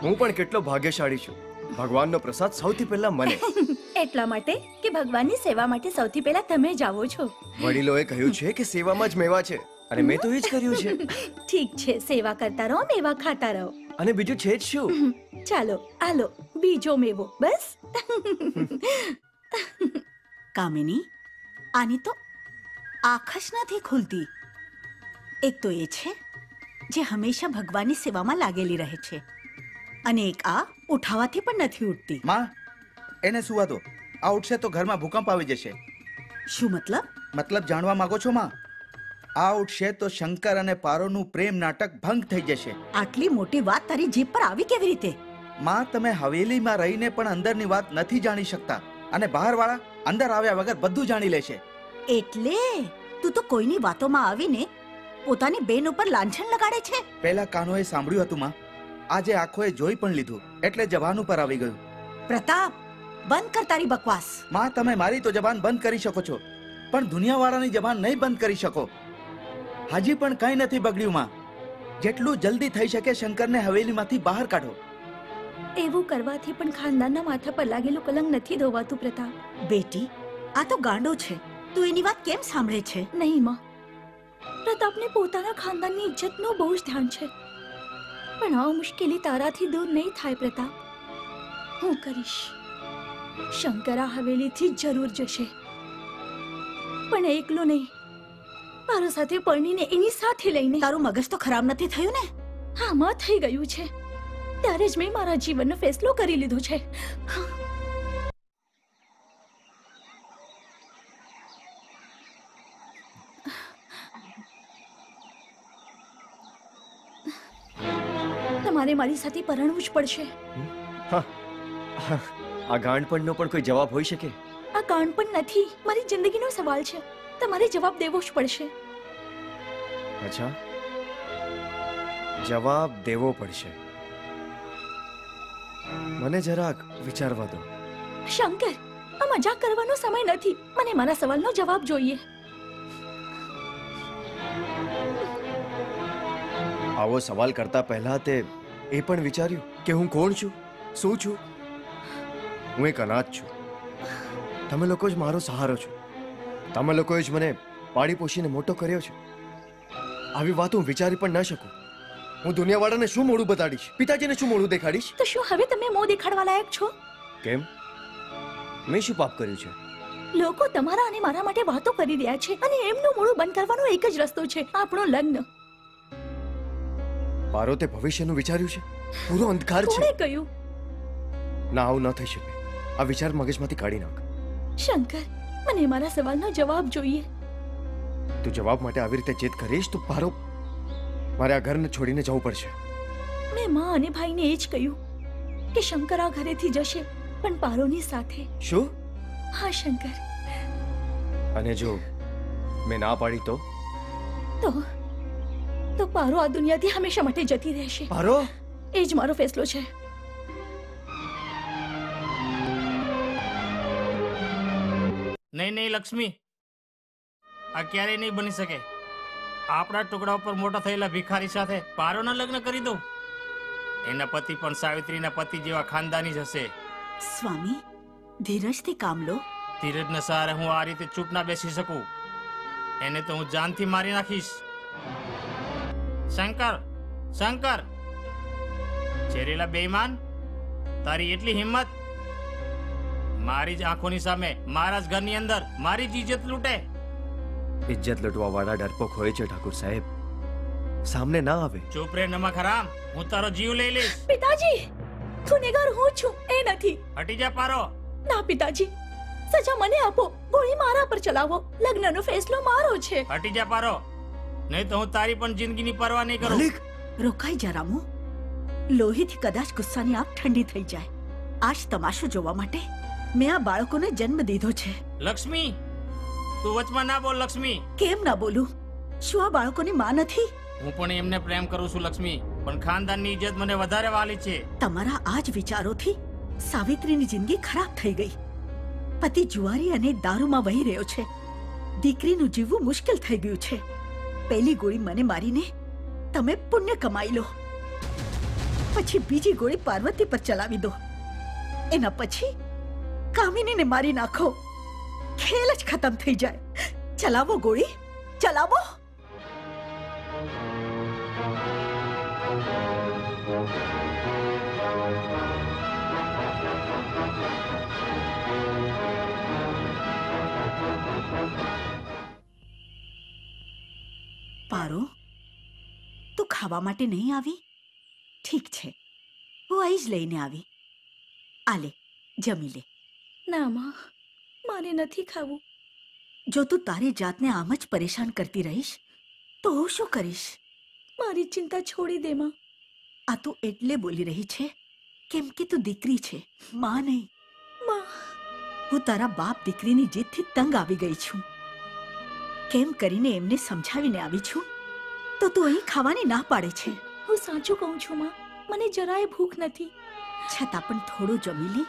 હું પણ કેટલો ભાગ્યશાળી છું. ભગવાનનો પ્રસાદ સૌથી પહેલા મને. એટલા માટે કે ભગવાનની સેવા માટે સૌથી પહેલા તમે જ આવો છો. વડીલોએ કહ્યું છે કે સેવામાં જ મેવા છે અને મેં તો એ જ કર્યું છે. ઠીક છે, સેવા કરતા રહો, મેવા ખાતા રહો. અને બીજું છે જ શું? ચાલો આલો બીજો મેવો. બસ. કામિની, આની તો આંખ જ નથી ખુલતી. એક તો એ છે જે હંમેશા ભગવાનની સેવામાં લાગેલી રહે છે, અને એક આ ઉઠાવાથી પણ નથી ઉઠતી. માં, એને સુવા દો. આ ઉઠશે તો ઘરમાં ભૂકંપ આવી જશે. શું મતલબ? મતલબ જાણવા માંગો છો માં? આ ઉઠશે તો શંકર અને પારોનું પ્રેમ નાટક ભંગ થઈ જશે. આટલી મોટી વાત તારી જીભ પર આવી કેવી રીતે? માં, તમે હવેલીમાં રહીને પણ અંદરની વાત નથી જાણી શકતા, અને બહારવાળા અંદર આવ્યા વગર બધું જાણી લેશે. એટલે તું તો કોઈની વાતોમાં આવીને પોતાની બેન ઉપર લાંછન લગાડે છે. પહેલા કાનોએ સાંભળ્યું હતું માં, આજે આંખોએ જોઈ પણ લીધું, એટલે જબાન ઉપર આવી ગયું. પ્રતાપ, બંધ કર તારી બકવાસ. માં, તમે મારી તો જબાન બંધ કરી શકો છો, પણ દુનિયાવાળાની જબાન નહીં બંધ કરી શકો. હજી પણ કંઈ નથી બગડ્યું માં. જેટલું જલ્દી થઈ શકે શંકરને હવેલીમાંથી બહાર કાઢો. એવું કરવાથી પણ ખાનદાનના માથા પર લાગેલું કલંક નથી ધોવાતું. પ્રતાપ બેટી, આ તો ગાંડો છે. તું એની વાત કેમ સાંભળે છે? નહીં માં, પ્રતાપને પોતાના ખાનદાનની ઇજ્જતનું બહુ જ ધ્યાન છે, પણ આ મુશ્કેલી તારાથી દૂર નહીં થાય. પ્રતાપ, હું કરીશ. શંકર આ હવેલીથી જરૂર જશે, પણ એકલો નહીં, મારા સાથે પરણીને એની સાથે લઈને. તારું મગજ તો ખરાબ નથી થયું ને? હા માં, થઈ ગયું છે. ત્યારે જ મેં મારા જીવનનો ફેસલો કરી લીધો છે. તમારે મારી સાથે પરણવું જ પડશે. આ ગાંડપણનો પણ કોઈ જવાબ હોઈ શકે? આ ગાંડપણ નથી, મારી જિંદગીનો સવાલ છે. તમારે જવાબ દેવો જ પડશે. અચ્છા, જવાબ દેવો પડશે. મને જરાક વિચારવા દો. શંકર, આ મજાક કરવાનો સમય નથી. મને મારા સવાલનો જવાબ જોઈએ. આવો સવાલ કરતા પહેલા તે એ પણ વિચાર્યું કે હું કોણ છું, શું છું? હું એક અનાથ છું. તમે લોકો જ મારો સહારો છો. તમે લોકોએ જ મને પાળી પોષીને મોટો કર્યો છે. આવી વાત હું વિચારી પણ ન શકું. હું દુનિયાવાળાને શું મોઢું બતાડીશ? પિતાજીને શું મોઢું દેખાડીશ? તો શું હવે તમે મોં દેખાડવા લાયક છો? કેમ? મેં શું પાપ કર્યું છે? લોકો તમારા અને મારા માટે વાતો કરી રહ્યા છે, અને એમનું મોઢું બંધ કરવાનો એક જ રસ્તો છે, આપણો લગ્ન. પારો, તે ભવિષ્યનું વિચાર્યું છે? પૂરો અંધકાર છે. કોણે કહ્યું? ના, આવું ન થઈ શકે. આ વિચાર મગજમાંથી કાઢી નાખ. શંકર, મને મારા સવાલનો જવાબ જોઈએ. તું જવાબ માટે આવી રીતે જીદ કરીશ તો પારો, મારે આ ઘરને છોડીને જવું પડશે. મેં માં અને ભાઈને એ જ કહ્યું કે શંકર આ ઘરેથી જશે, પણ પારોની સાથે. શું? હા શંકર. અને જો મેં ના પાડી તો? તો પારો આ દુનિયાથી હંમેશા માટે જતી રહેશે. પારો, એ જ મારો ફેસલો છે. નહીં નહીં લક્ષ્મી, આ ક્યારેય નહીં બની શકે. આપણા ટુકડા ઉપર મોટા થયેલા ભિખારી સાથે પારોના લગ્ન કરી દઉં? એના પતિ પણ સાવિત્રીના પતિ જેવા ખાનદાની જ હશે. સ્વામી, ધીરજથી કામ લો. ધીરજના સહારે હું આ રીતે ચૂપ ના બેસી શકું. એને તો હું જાનથી મારી નાખીશ. શંકર, શંકર! છેરેલા બેઈમાન, તારી એટલી હિંમત? મારી જ આંખોની સામે, મારા જ ઘરની અંદર મારી જ ઇજ્જત લૂંટે. ઇજ્જત લૂંટવા વાળા ડરપોક હોય છે ઠાકુર સાહેબ, સામને ના આવે. ચૂપ રે નમક હરામ, હું તારો જીવ લઈ લઈશ. પિતાજી, ગુનેગાર હું છું, એ નથી. હટી જા પારો. ના પિતાજી, સજા મને આપો, ગોળી મારા પર ચલાવો. લગ્નનો ફેસલો મારો છે. હટી જા પારો, નહીં તો હું તારી પણ જિંદગીની પરવા નહીં કરું. રોકાઈ જા રામુ. લોહીથી કદાચ ગુસ્સાની આગ ઠંડી થઈ જાય. આજ તમાશો જોવા માટે મેં આ બાળકોને જન્મ દીધો છે. લક્ષ્મી, તું વચમાં ના બોલ. લક્ષ્મી, કેમ ના બોલું? શું આ બાળકોની માં નથી? હું પણ એમને પ્રેમ કરું છું લક્ષ્મી, પણ ખાનદાનની ઇજ્જત મને વધારે વાલી છે. તમારા આ જ વિચારોથી સાવિત્રીની જિંદગી ખરાબ થઈ ગઈ. પતિ જુવારી અને દારૂમાં વહી રહ્યો છે. દીકરીનું જીવવું મુશ્કેલ થઈ ગયું છે. પહેલી ગોળી મને મારીને તમે પુણ્ય કમાઈ લો, પછી બીજી ગોળી પાર્વતી પર ચલાવી દો. એના પછી કામિનીને મારી નાખો. ખેલ જ ખતમ થઈ જાય. ચલાવો ગોળી, ચલાવો. પારો, તું ખાવા માટે નહીં આવી? ઠીક છે, હું અહીં જ લઈને આવી. આલે, જમી લે. ના માં, મારે નથી ખાવું. જો તું તારી જાતને આમ જ પરેશાન કરતી રહીશ તો હું શું કરીશ? મારી ચિંતા છોડી દે માં. આ તું એટલે બોલી રહી છે કેમ કે તું દીકરી છે, માં નહીં. માં, હું તારા બાપ દીકરીની જીદથી તંગ આવી ગઈ છું. કેમ કરીને એમને સમજાવીને આવી છું તો તું અહીં ખાવાની ના પાડે છે. હું સાચું કહું છું માં, મને જરાય ભૂખ નથી. છતાં પણ થોડું જમી લે.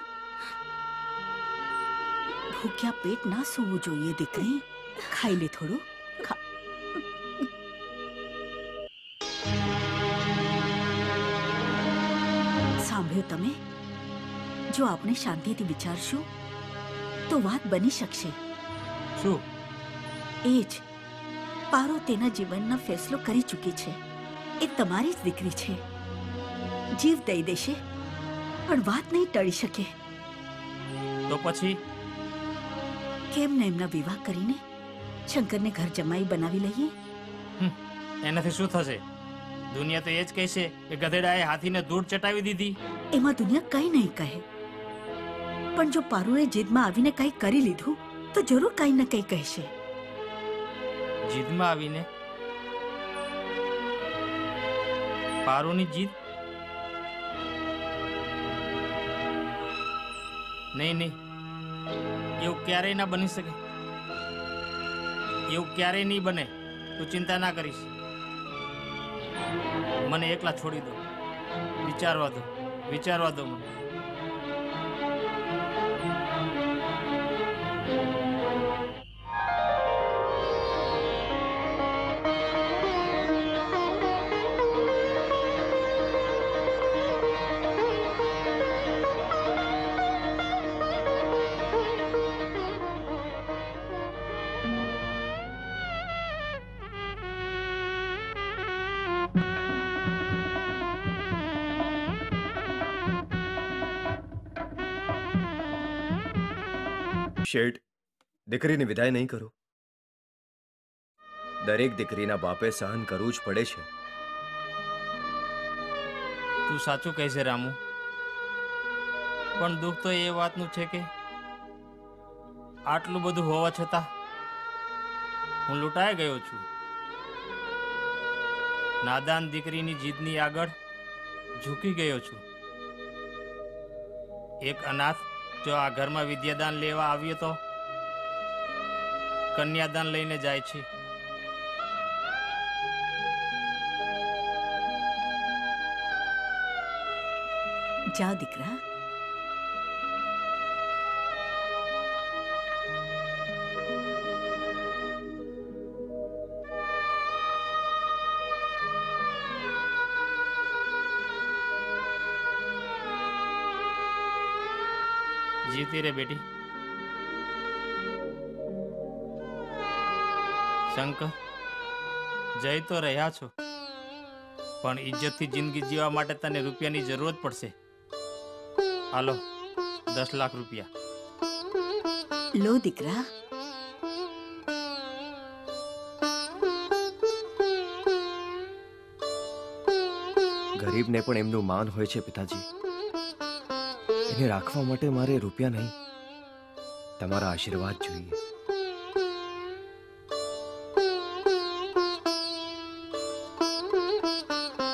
ભૂખ્યા પેટ ના સૂવું જોઈએ દીકરી. ખાઈ લે થોડું. સાંભળ્યું તમે? જો આપણે શાંતિથી વિચારશું તો વાત બની શકશે. શું? એ જ, પારો તેના જીવનનો ફેસલો કરી ચૂકી છે. એ તમારી જ દીકરી છે. જીવ દઈ દેશે પણ વાત નહીં ટળી શકે. તો પછી કેમ ને એમના વિવાહ કરીને શંકરને ઘર જમાઈ બનાવી લઈએ? એનાથી શું થશે? દુનિયા તો એ જ કહેશે કે ગધેડાએ હાથીને ધૂળ ચટાવી દીધી. એમાં દુનિયા કંઈ નહીં કહે, પણ જો પારુએ જીદમાં આવીને કંઈ કરી લીધું તો જરૂર કંઈ ને કંઈ કહેશે. જીદમાં આવીને? પારુની જીદ? નહીં નહીં, એવું ક્યારેય ના બની શકે. એવું ક્યારેય નહીં બને. તું ચિંતા ના કરીશ. મને એકલા છોડી દો. વિચારવા દો, વિચારવા દો મને. શેઠ, દીકરીની વિદાય નહીં કરો. દરેક દીકરીના બાપે સહન કરવું જ પડે છે. તું સાચું કહે છે રામુ, પણ દુઃખ તો એ વાતનું છે કે આટલું બધું હોવા છતાં હું લૂંટાઈ ગયો છું. નાદાન દીકરીની જીદની આગળ ઝૂકી ગયો છું. એક અનાથ જો આ ઘરમાં વિદ્યાદાન લેવા આવ્યો તો કન્યાદાન લઈને જાય છે. જા દીકરા. જીતી રે બેટી. શંકર, જઈ તો રહ્યા છો પણ ઇજ્જતથી જિંદગી જીવવા માટે તને રૂપિયાની જરૂરત પડશે. હાલો, 10 લાખ રૂપિયા લો દીકરા. ગરીબને પણ એમનું માન હોય છે પિતાજી. એને રાખવા માટે મારે રૂપિયા નહીં, તમારા આશીર્વાદ જોઈએ.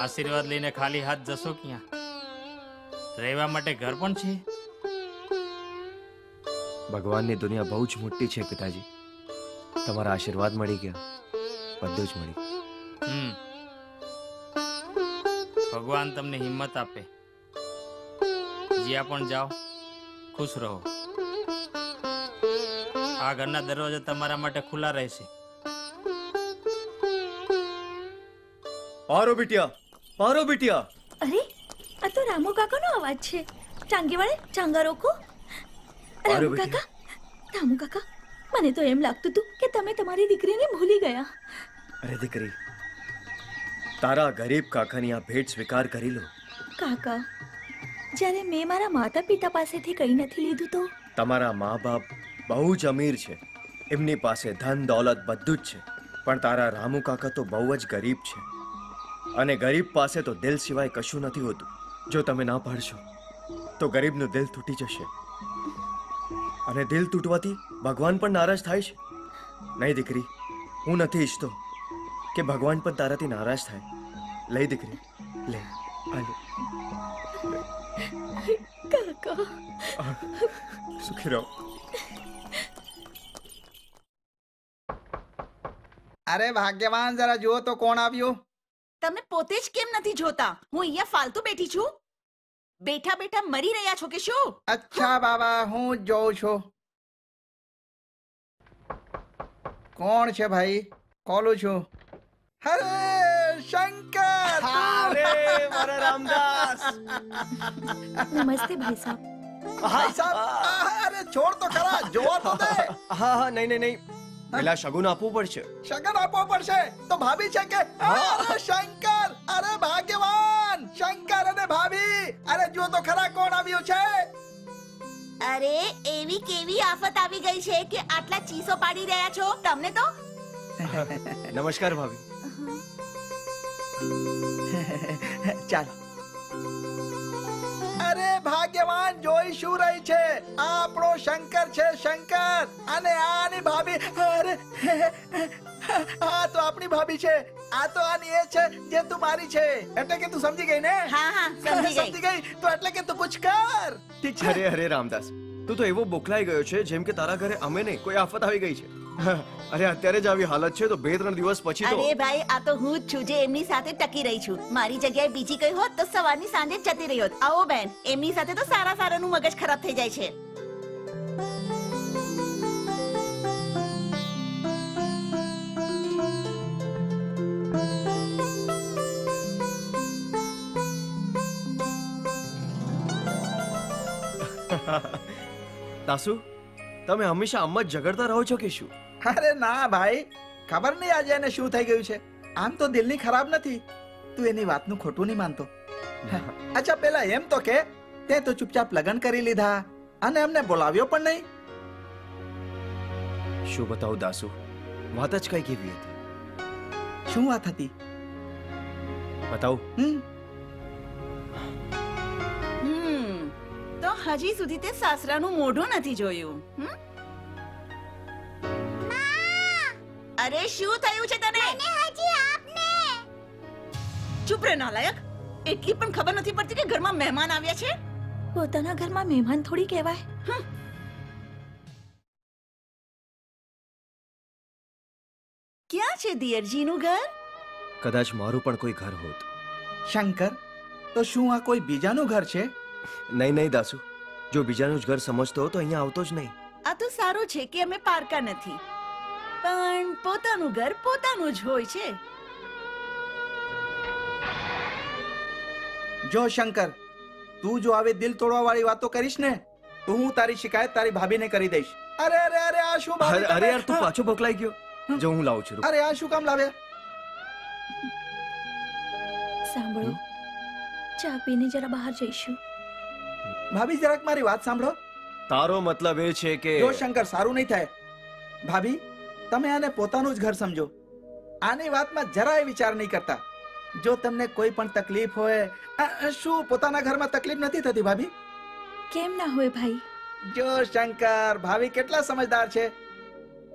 આશીર્વાદ લઈને ખાલી હાથ જશો ક્યાં? રહેવા માટે ઘર પણ છે. ભગવાનની દુનિયા બહુ જ મોટી છે પિતાજી. તમારા આશીર્વાદ મળી ગયા, બધું જ મળી. ભગવાન તમને હિંમત આપે. જ્યાં પણ જાઓ ખુશ રહો. આ ઘરના દરવાજા તમારા માટે ખુલ્લા રહેશે. પારો બિટિયા, પારો બિટિયા. અરે, આ રામુ કાકાનો અવાજ છે. ટાંગી વાળે ચાંગા રોકો. રામુ કાકા, રામુ કાકા, મને તો એમ લાગતું હતું કે તમે તમારી દીકરીને ભૂલી ગયા. અરે દીકરી, તારા ગરીબ કાકાની આ ભેટ સ્વીકાર કરી લો. કાકા, જ્યારે મેં મારા માતા પિતા પાસેથી કંઈ નથી લીધું તો તમારા મા બાપ બહુ જ અમીર છે, એમની પાસે ધન દોલત બધું જ છે, પણ તારા રામુ કાકા તો બહુ જ ગરીબ છે, અને ગરીબ પાસે તો દિલ સિવાય કશું નથી હોતું. જો તમે ના પાડશો તો ગરીબનું દિલ તૂટી જશે, અને દિલ તૂટવાથી ભગવાન પણ નારાજ થાય છે. નહીં દીકરી, હું નથી ઈચ્છતો કે ભગવાન પણ તારાથી નારાજ થાય. લઈ દીકરી, લે આ લે. કાકા, સુખી રહો. અરે ભાગ્યવાન, જરા જુઓ તો કોણ આવ્યું. તમે પોતે જ કેમ નથી જોતા? હું અહીંયા ફાલતુ બેઠી છું. બેઠા બેઠા મરી રહ્યા છો કે શું? અચ્છા બાબા, હું જ જોઉં છું. કોણ છે ભાઈ? ખોલું છું. અરે શંકર! અરે મારા રામદાસ! નમસ્તે ભાઈ સાહેબ. ભાઈ સાહેબ, અરે છોડ તો ખરા, જોવા તો દે. હા હા, નહીં નહીં નહીં, પેલા શગુન આપવું પડશે. શગન આપવો પડશે તો ભાભી છે કે? અરે શંકર! અરે ભાગ્યવાન! શંકર અને ભાભી! અરે જુઓ તો ખરા કોણ આવ્યું છે. અરે એવી કેવી આફત આવી ગઈ છે કે આટલા ચીસો પાડી રહ્યા છો? તમને તો નમસ્કાર ભાભી. ચાલો. અરે ભાગ્યવાન, જોઈ શું રહી છે? આ આપણો શંકર છે, શંકર. અને આની ભાભી, અરે આ તો આપણી ભાભી છે. આ તો આની એ છે જે તું મારી છે. એટલે કે તું સમજી ગઈ ને? હા હા, સમજી ગઈ. તો એટલે કે તું કુછ કર. ઠીક છે. અરે અરે રામદાસ, તું તો એવો બોખલાઈ ગયો છે જેમ કે તારા ઘરે અમે નહીં, કોઈ આફત આવી ગઈ છે. અરે અત્યારે જ આવી હાલત છે તો 2-3 દિવસ પછી તો. અરે ભાઈ, આ તો હું જ છું જે એમની સાથે ટકી રહી છું. મારી જગ્યાએ બીજી કઈ હોત તો સવારની સાંજે જ જતી રહી હોત. આવો બેન, એમની સાથે તો સારા સારાનું મગજ ખરાબ થઈ જાય છે. દાસુ, તમે હંમેશા આમ જ ઝઘડતા રહો છો કે શું? અરે ના ભાઈ, ખબર નહીં આજે એને શું થઈ ગયું છે. આમ તો દિલની ખરાબ નથી. તું એની વાતનું ખોટું નહીં માનતો. અચ્છા, પેલા એમ તો કે તે તો ચૂપચાપ લગ્ન કરી લીધા અને અમને બોલાવ્યો પણ નહીં. શું બતાવું દાસુ, વાત જ કઈ કેવી હતી. શું વાત હતી? બતાવું. તો હજી સુધી તે સાસરાનું મોઢું નથી જોયું. અરે શું થયું છે તને? ચૂપ રે નાલાયક! એટલી પણ ખબર નથી પડતી કે ઘરમાં મહેમાન આવ્યા છે. પોતાના ઘરમાં મહેમાન થોડી કહેવાય. ક્યાં છે દિયરજીનું ઘર? કદાચ મારું પણ કોઈ ઘર હોત. શંકર, તો શું આ કોઈ બીજાનું ઘર છે? નહીં નહીં દાસુ, જો બીજાનું જ ઘર સમજતો હો તો અહીંયા આવતો જ નહીં. આ તો સારું છે કે અમે પારકા નથી, પણ પોતાનું ઘર પોતાનું જ હોય છે. જો શંકર, તું જો આવી દિલ તોડવા વાળી વાતો કરીશ ને તો હું તારી શિકાયત તારી ભાભીને કરી દઈશ. અરે અરે અરે, આ શું ભાભી? અરે યાર, તું પાછો બોકલાઈ ગયો. જો હું લાવું છું. અરે આ શું કામ લાવ્યા? સાંભળો, ચા પીને જરા બહાર જઈશું. ભાભી, જરાક મારી વાત સાંભળો. તારો મતલબ એ છે કે જો શંકર, સારું નહીં થાય. ભાભી, તમે આને પોતાનું જ ઘર સમજો. આની વાતમાં જરાય વિચાર નહીં કરતા. જો તમને કોઈ પણ તકલીફ હોય, શું પોતાના ઘરમાં તકલીફ નથી થતી ભાભી? કેમ ના હોય ભાઈ? જો શંકર, ભાભી કેટલા સમજદાર છે.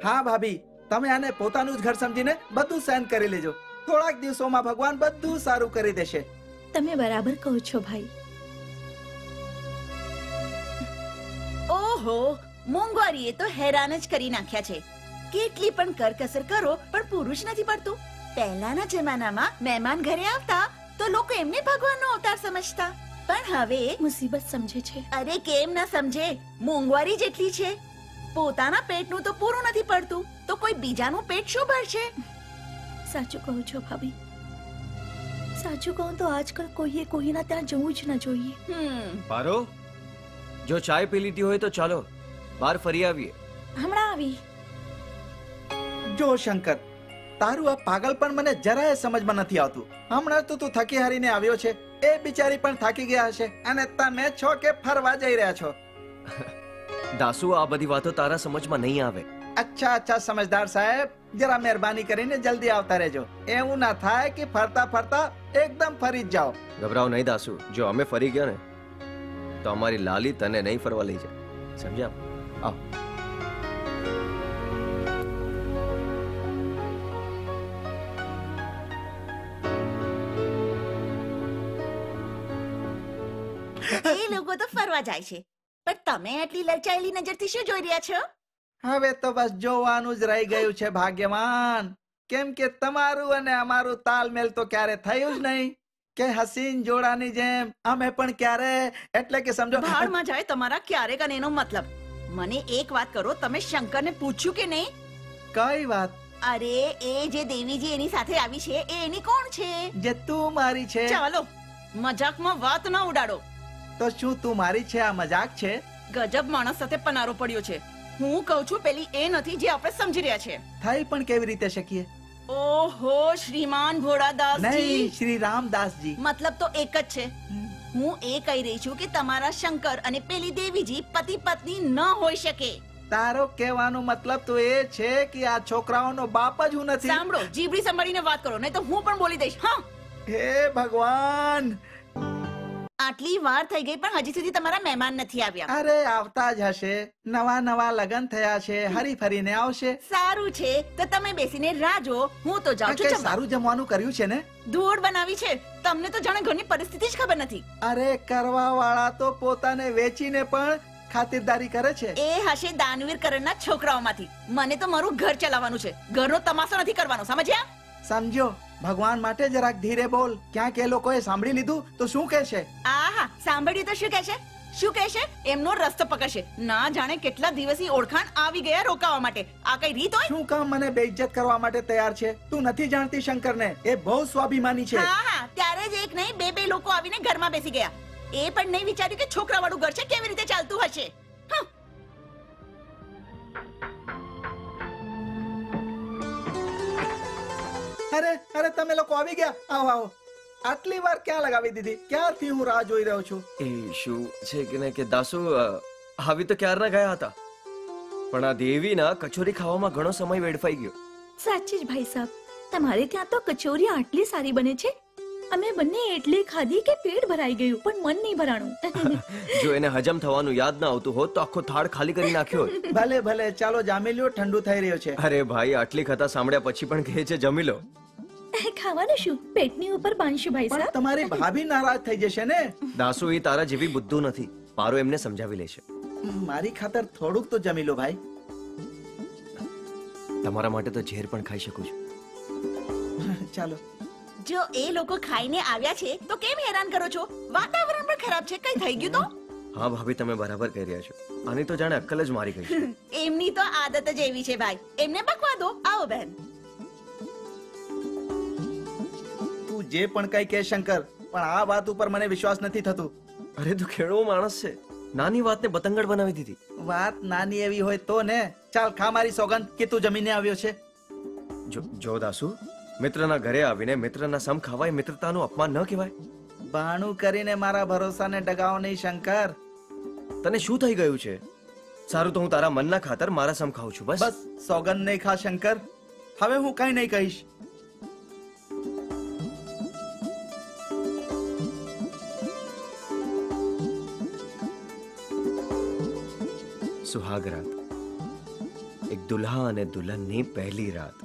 હા ભાભી, તમે આને પોતાનું જ ઘર સમજીને બધું સહન કરી લેજો. થોડાક દિવસોમાં ભગવાન બધું સારું કરી દેશે. તમે બરાબર કહો છો ભાઈ. ઓહો, મોંઘવારીએ તો હેરાન જ કરી નાખ્યા છે. કેટલી પણ કરકસર કરો પણ પુરુષ નથી પડતું. પહેલાના જમાનામાં મહેમાન ઘરે આવતા તો લોકો એમને ભગવાનનો અવતાર સમજતા, પણ હવે મુસીબત સમજે છે. અરે કેમ ના સમજે? મોંઘવારી જેટલી છે, પોતાના પેટનું તો પૂરું નથી પડતું તો કોઈ બીજાનું પેટ શું ભરશે? સાચું કહું છો ભાભી, સાચું કહું તો આજકાલ કોઈએ કોઈના ત્યાં જવું જ ન જોઈએ. પારો, જો ચાય પી લીધી હોય તો ચાલો બહાર ફરી આવીએ. હમણાં આવી. જો શંકર, તારું આ પાગલપણ મને જરાય સમજમાં નથી આવતું. હમણાં તો તું થકી હારીને આવ્યો છે, એ બિચારી પણ થાકી ગયા હશે, અને તમે છો કે ફરવા જઈ રહ્યા છો. દાસુ, આ બધી વાતો તારા સમજમાં નહીં આવે. અચ્છા અચ્છા સમજદાર સાહેબ, જરા મહેરબાની કરીને જલ્દી આવતા રહેજો. એવું ના થાય કે ફરતા ફરતા એકદમ ફરી જ જાઓ. ગભરાવ નહીં દાસુ, જો અમે ફરી ગયા ને તો અમારી લાલી તને નહીં ફરવા લઈ જાય. સમજ્યા? આવ. એ લોકો તો ફરવા જાય છે, પણ તમે આટલી લલચાયેલી નજરથી શું જોઈ રહ્યા છો? હવે તો બસ જોવાનું જ રહી ગયું છે ભાગ્યવાન, કેમ કે તમારું અને અમારું તાલમેલ તો ક્યારે થયું જ નહીં કે હસીન જોડાની જેમ અમે પણ ક્યારે, એટલે કે સમજો. ભાડમાં જાય તમારા ક્યારેક અને એનો મતલબ. મને એક વાત કરો, તમે શંકરને પૂછ્યું કે નહીં? કઈ વાત? અરે એ જે દેવીજી એની સાથે આવી છે એ એની કોણ છે? જે તું મારી છે. ચાલો મજાકમાં વાત ના ઉડાડો. તો શું તું મારી છે આ મજાક છે? ગજબ માણસ સાથે પનારો પડ્યો છે. હું કહું છું પેલી એ નથી જે આપણે સમજી રહ્યા છે. થઈ પણ કેવી રીતે શકીએ? ઓહો શ્રીમાન ભોળાદાસજી. નહીં, શ્રી રામદાસજી. મતલબ તો એક જ છે. હું એ કહી રહી છું કે તમારા શંકર અને પેલી દેવીજી પતિ પત્ની ન હોઈ શકે. તારો કહેવાનો મતલબ તો એ છે કે આ છોકરાઓનો બાપ જ હું નથી. સાંભળો, જીભડી સંભાળીને વાત કરો, નહીં તો હું પણ બોલી દઈશ. હા, હે ભગવાન, આટલી વાર થઈ ગઈ પણ હજી સુધી તમારા મહેમાન નથી આવ્યા. અરે આવતા જ હશે, નવા નવા લગન થયા છે, હરી ફરીને આવશે. સારું છે, તો તમે બેસીને રાહ જો. હું તો જાઉં છું કઈ જમવા. સારું જમવાનું કર્યું છે ને? ધૂળ બનાવી છે. તમને તો જાણે ઘરની પરિસ્થિતિ જ ખબર નથી. અરે કરવા વાળા તો પોતાને વેચીને પણ ખાતરદારી કરે છે. એ હશે દાનવીર કરણના છોકરાઓમાંથી. મને તો મારું ઘર ચલાવવાનું છે, ઘરનો તમાશો નથી કરવાનો, સમજ્યા? સમજો, ભગવાન માટે જરાક ધીરે બોલ. ક્યાંક એ લોકોએ સાંભળી લીધું તો શું કહેશે? આહા, સાંભળ્યું તો શું કહેશે? શું કહેશે? એમનો રસ્તો પકડશે. ના જાણે કેટલા દિવસની ઓળખાણ આવી ગયા રોકાવા માટે. આ કઈ રીત હોય? શું કામ મને બેઇજ્જત કરવા માટે તૈયાર છે? તું નથી જાણતી શંકરને, એ બહુ સ્વાભિમાની છે. હા હા, ત્યારે જ એક નહીં બે લોકો આવીને ઘરમાં બેસી ગયા. એ પણ નહીં વિચાર્યું કે છોકરા વાળું ઘર છે, કેવી રીતે ચાલતું હશે. અરે અરે, તમે લોકો આવી ગયા. આવો આવો. આટલી વાર ક્યાં લગાવી દીધી? ક્યારથી હું રાહ જોઈ રહ્યો છું. એ શું છે કે ને કે દાસુ, આવી તો ક્યારના ગયા હતા, પણ આ દેવીના કચોરી ખાવામાં ઘણો સમય વેડફાઈ ગયો. સાચી જ ભાઈ સાહેબ, તમારે ત્યાં તો કચોરી આટલી સારી બને છે. અમે બંને એટલી ખાધી કે પેટ ભરાઈ ગયું, પણ મન નહીં ભરાણું. જો એને હજમ થવાનું યાદ ના આવતું હોત તો આખો થાળ ખાલી કરી નાખ્યો હોત. ભલે ભલે, ચાલો જામી લ્યો, ઠંડુ થઈ રહ્યો છે. અરે ભાઈ, આટલી કથા સાંભળ્યા પછી પણ કહે છે જમી લો. ખાવાનું શું, પેટની ઉપર બાંધશું ભાઈ પણ સાહેબ. તમારી ભાભી નારાજ થઈ જશે ને? દાસુ, એ તારા જેવી બુદ્ધુ નથી. પારો એમને સમજાવી લેશે. મારી ખાતર થોડુંક તો જમી લો ભાઈ. તમારા માટે તો ઝેર પણ ખાઈ શકું છું. ચાલો. જો એ લોકો ખાઈને આવ્યા છે તો કેમ હેરાન કરો છો? વાતાવરણ પણ ખરાબ છે, કઈ થઈ ગયું તો? હા ભાભી, તમે બરાબર કહી રહ્યા છો. આની તો જાણે અક્કલ જ મારી ગઈ છે. એમની તો આદત જ એવી છે ભાઈ. એમને બકવા દો. આવો બહેન. તું જે પણ કઈ કે શંકર, પણ આ વાત ઉપર મને વિશ્વાસ નથી થતું. અરે તું ખેડૂ માણસ છે, નાની વાતને બતંગડ બનાવી દીધી. વાત નાની એવી હોય તો ને. ચાલ ખા મારી સોગંદ કે તું જમીને આવ્યો છે. જો દાસુ, મિત્રના ઘરે આવીને મિત્રના સમ ખાવાય મિત્રતાનું અપમાન ન કહેવાય. બાણું કરીને મારા ભરોસાને ડગાવો નહીં શંકર. તને શું થઈ ગયું છે? સારું, તો હું તારા મનના ખાતર મારા સમ ખાઉં છું. બસ બસ સોગંદ નહીં ખા શંકર. હવે હું કઈ નહીં કહીશ. સુહાગ રાત, એક દુલ્હા અને દુલ્હનની પહેલી રાત,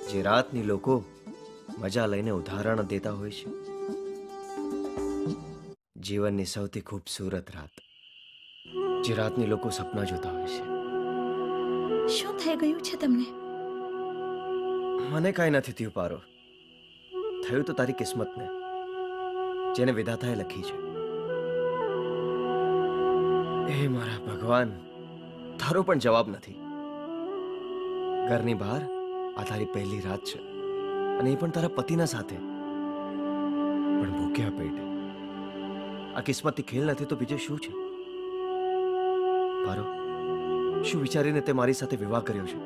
જે રાતની લોકો મજા લઈને ઉદાહરણ દેતા હોય છે. જીવનની સૌથી ખૂબસૂરત રાત, જે રાતની લોકો સપના જોતા હોય છે. શું થઈ ગયું છે તમને? મને કાંઈ નથી થયું પારો. થયું તો તારી કિસ્મતને, જેને વિધાતાએ લખી છે. હે મારા ભગવાન, તારો પણ જવાબ નથી. ઘરની બહાર આ તારી પહેલી રાત છે. અને એ પણ તારા પતિના સાથે. પણ ભૂખ્યા પેટે. આ કિસ્મતથી ખેલ નથી તો બીજું શું છે? પારો, શું વિચારીને તે મારી સાથે વિવાહ કર્યો છે?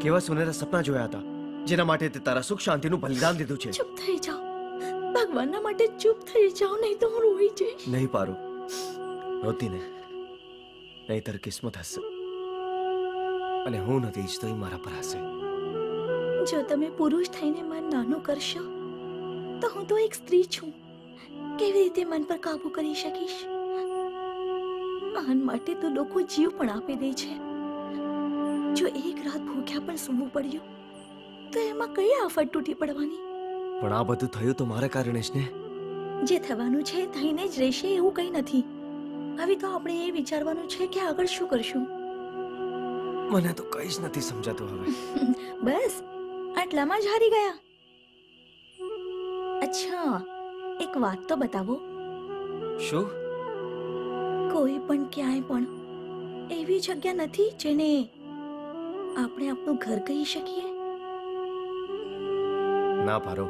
કેવા સુનેરા સપના જોયા હતા જેના માટે તે તારા સુખ શાંતિનું બલિદાન દીધું છે? ચૂપ થઈ જાઓ. ભગવાનના માટે ચૂપ થઈ જાઓ, નહીં તો હું રોઈ જઈશ. નહીં પારો, રોતી નહીં. નહીંતર કિસ્મત હશે અને હું નથી ઈચ્છતો એ મારા પર હશે. જો તમે પુરુષ થઈને મન નાનું કરશો તો હું તો એક સ્ત્રી છું. કેવી રીતે મન પર કાબુ કરી શકીશ? મન માટે તો લોકો જીવ પણ આપી દે છે. જો એક રાત ભૂખ્યા પણ સૂવું પડ્યું તો એમાં કઈ આફત તૂટી પડવાની? પણ આ બધું થયું તો મારા કારણે જ ને. જે થવાનું છે થઈને જ રહેશે એવું કંઈ નથી. હવે તો આપણે એ વિચારવાનું છે કે આગળ શું કરશું. મને તો કંઈ જ નથી સમજાતું હવે. બસ આટલામાં જ હારી ગયા. અચ્છા, એક વાત તો બતાવો. શું? કોઈ પણ ક્યાંય પણ એવી જગ્યા નથી જેને આપણે આપણું ઘર કહી શકીએ? ના પારો,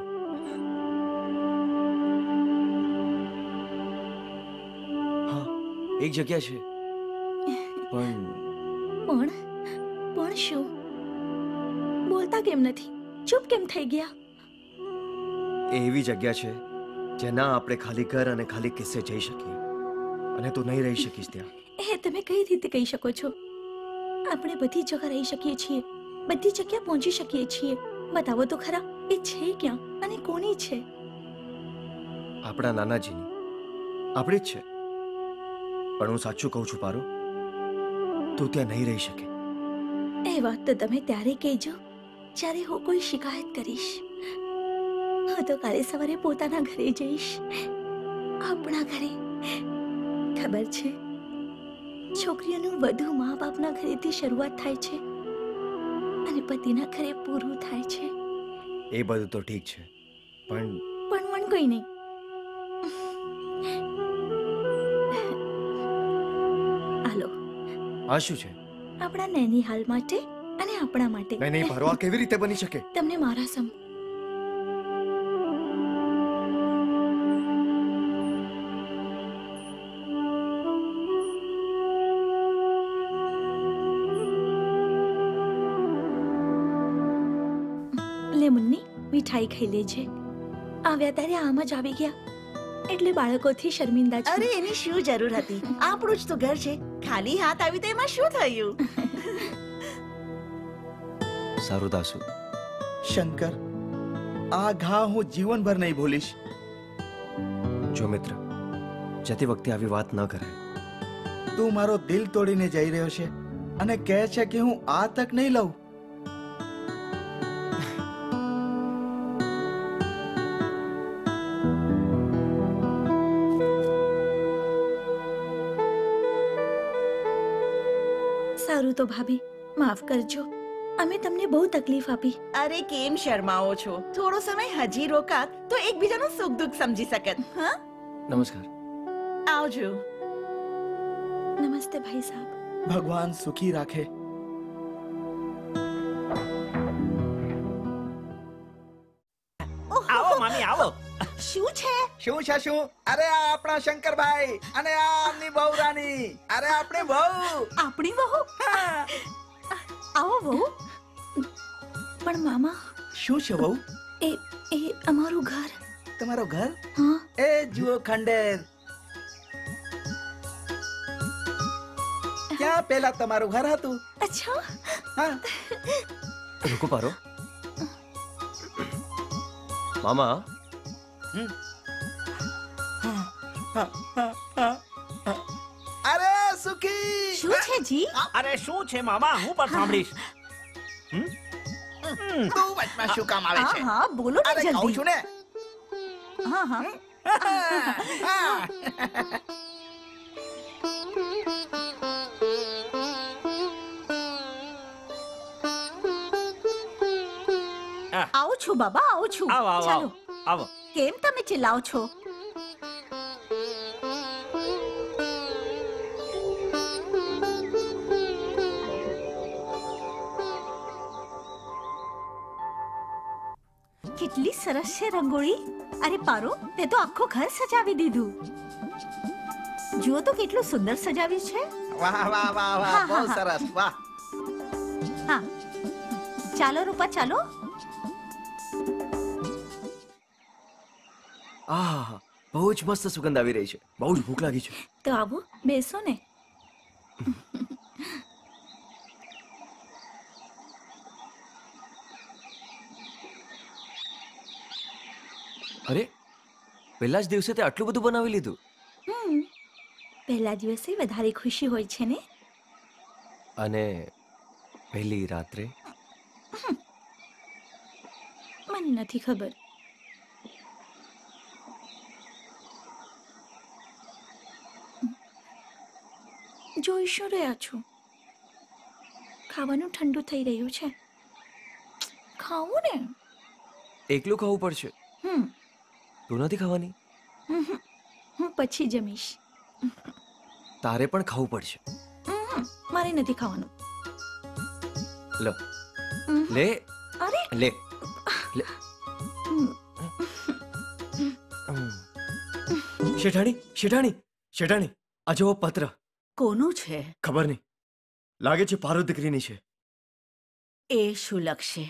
હા એક જગ્યા છે પણ પણ શું? બોલતા કેમ નથી? ચૂપ કેમ થઈ ગયા? એ એવી જગ્યા છે જેના આપણે ખાલી ઘર અને ખાલી કિસ્સે જઈ શકીએ અને તું નહીં રહી શકીશ ત્યાં. એ તમે કઈ રીતે કહી શકો છો? આપણે બધી જગ્યા રહી શકીએ છીએ, બધી જગ્યા પહોંચી શકીએ છીએ. બતાવો તો ખરા, એ છે ક્યાં અને કોની છે? આપણા નાનાજીની, આપણી જ છે. પણ હું સાચું કહું છું પારો, તું ત્યાં નહીં રહી શકે. એ વાત તો તમે ત્યારે કહેજો જ્યારે હું કોઈ શિકાયત કરીશ. હું તો કાલે સવારે પોતાના ઘરે જઈશ, આપણા ઘરે. ખબર છે, છોકરીઓનું વધુ મા બાપના ઘરેથી શરૂઆત થાય છે અને પતિના ઘરે પૂરું થાય છે. એ બધું તો ઠીક છે પણ પણ કોઈ નહીં. હાલો. આ શું છે? આપણા નૈનીહાલ માટે અને આપણા માટે. નહીં નહીં પારો, આ કેવી રીતે બની શકે? તમને મારા લે મુન્ની, મીઠાઈ ખાઈ લેજે. આવ્યા ત્યારે આમ જ આવી ગયા એટલે બાળકોથી શર્મિંદા છું. અરે એની શું જરૂર હતી? આપણું જ તો ઘર છે. ખાલી હાથ આવી તો એમાં શું થયું? સારું દાસુ, શંકર, આ ઘા હું જીવનભર નહીં ભૂલીશ. જો મિત્ર, જતી વખતે આવી વાત ન કરાય. તું મારો દિલ તોડીને જઈ રહ્યો છે અને કહે છે કે હું આ તક નહીં લઉં. સારું તો ભાભી, માફ કરજો, અમે તમને બહુ તકલીફ આપી. અરે કેમ શરમાવો છો? થોડો સમય હજી રોકાત તો એકબીજાનું સુખ દુઃખ સમજી શકત. હા, નમસ્કાર. આવજો. નમસ્તે ભાઈ સાહેબ. ભગવાન સુખી રાખે. આવો મામી આવો. શું છે? શું છે શું? અરે આ આપણા શંકરભાઈ અને આ આમની બહુ રાની. અરે આપણી બહુ. આપણી વહુ? આવો વહુ. પણ મામા, શું છે બહુ? એ એ અમારું ઘર. તમારો ઘર? હા. એ જુઓ ખંડેર. ક્યાં પેલા તમારું ઘર હતું? અચ્છા. હા. રૂકો પારો. મામા, અરે સુખી. શું છે જી? અરે શું છે મામા, હું પણ સાંભળીશ. તું વચમાં શું કામ આવે હા છે? હા, બોલો ને અરે કહું જલ્દી. છું ને. હા હા. આવું છું બાબા, આવું છું. આવો આવો ચાલો. આવો. કેમ તમે ચિલ્લાઓ છો? કેટલી સરસ છે રંગોળી. અરે પારો, તે તો આખું ઘર સજાવી દીધું. જુઓ તો કેટલું સુંદર સજાવ્યું છે. વાહ વાહ વાહ વાહ, હા, બહુ હા, હા. સરસ. વાહ. હા, ચાલો રૂપા, ચાલો. આહા, બહુ જ મસ્ત સુગંધ આવી રહી છે. બહુ જ ભૂખ લાગી છે. તો આવો, બેસો ને. અરે, પહેલા જ દિવસે તે આટલું બધું બનાવી લીધું. પહેલા દિવસે વધારે ખુશી હોય છે ને. અને પહેલી રાત્રે મને નથી ખબર. જોઈ શું રહ્યા છો? ખાવાનું ઠંડુ થઈ રહ્યું છે. ખાવું ને. એકલું ખાવું પડશે. હમ તું નથી ખાવાની? હું પછી જમીશ. તારે પણ ખાવું પડશે. મારે નથી ખાવાનું. લો, લે અરે લે લે. શેઠાણી, શેઠાણી, શેઠાણી, આ જુઓ પત્ર. કોનું છે? ખબર નહીં, લાગે છે પારો દીકરીની છે. એ શું લખશે?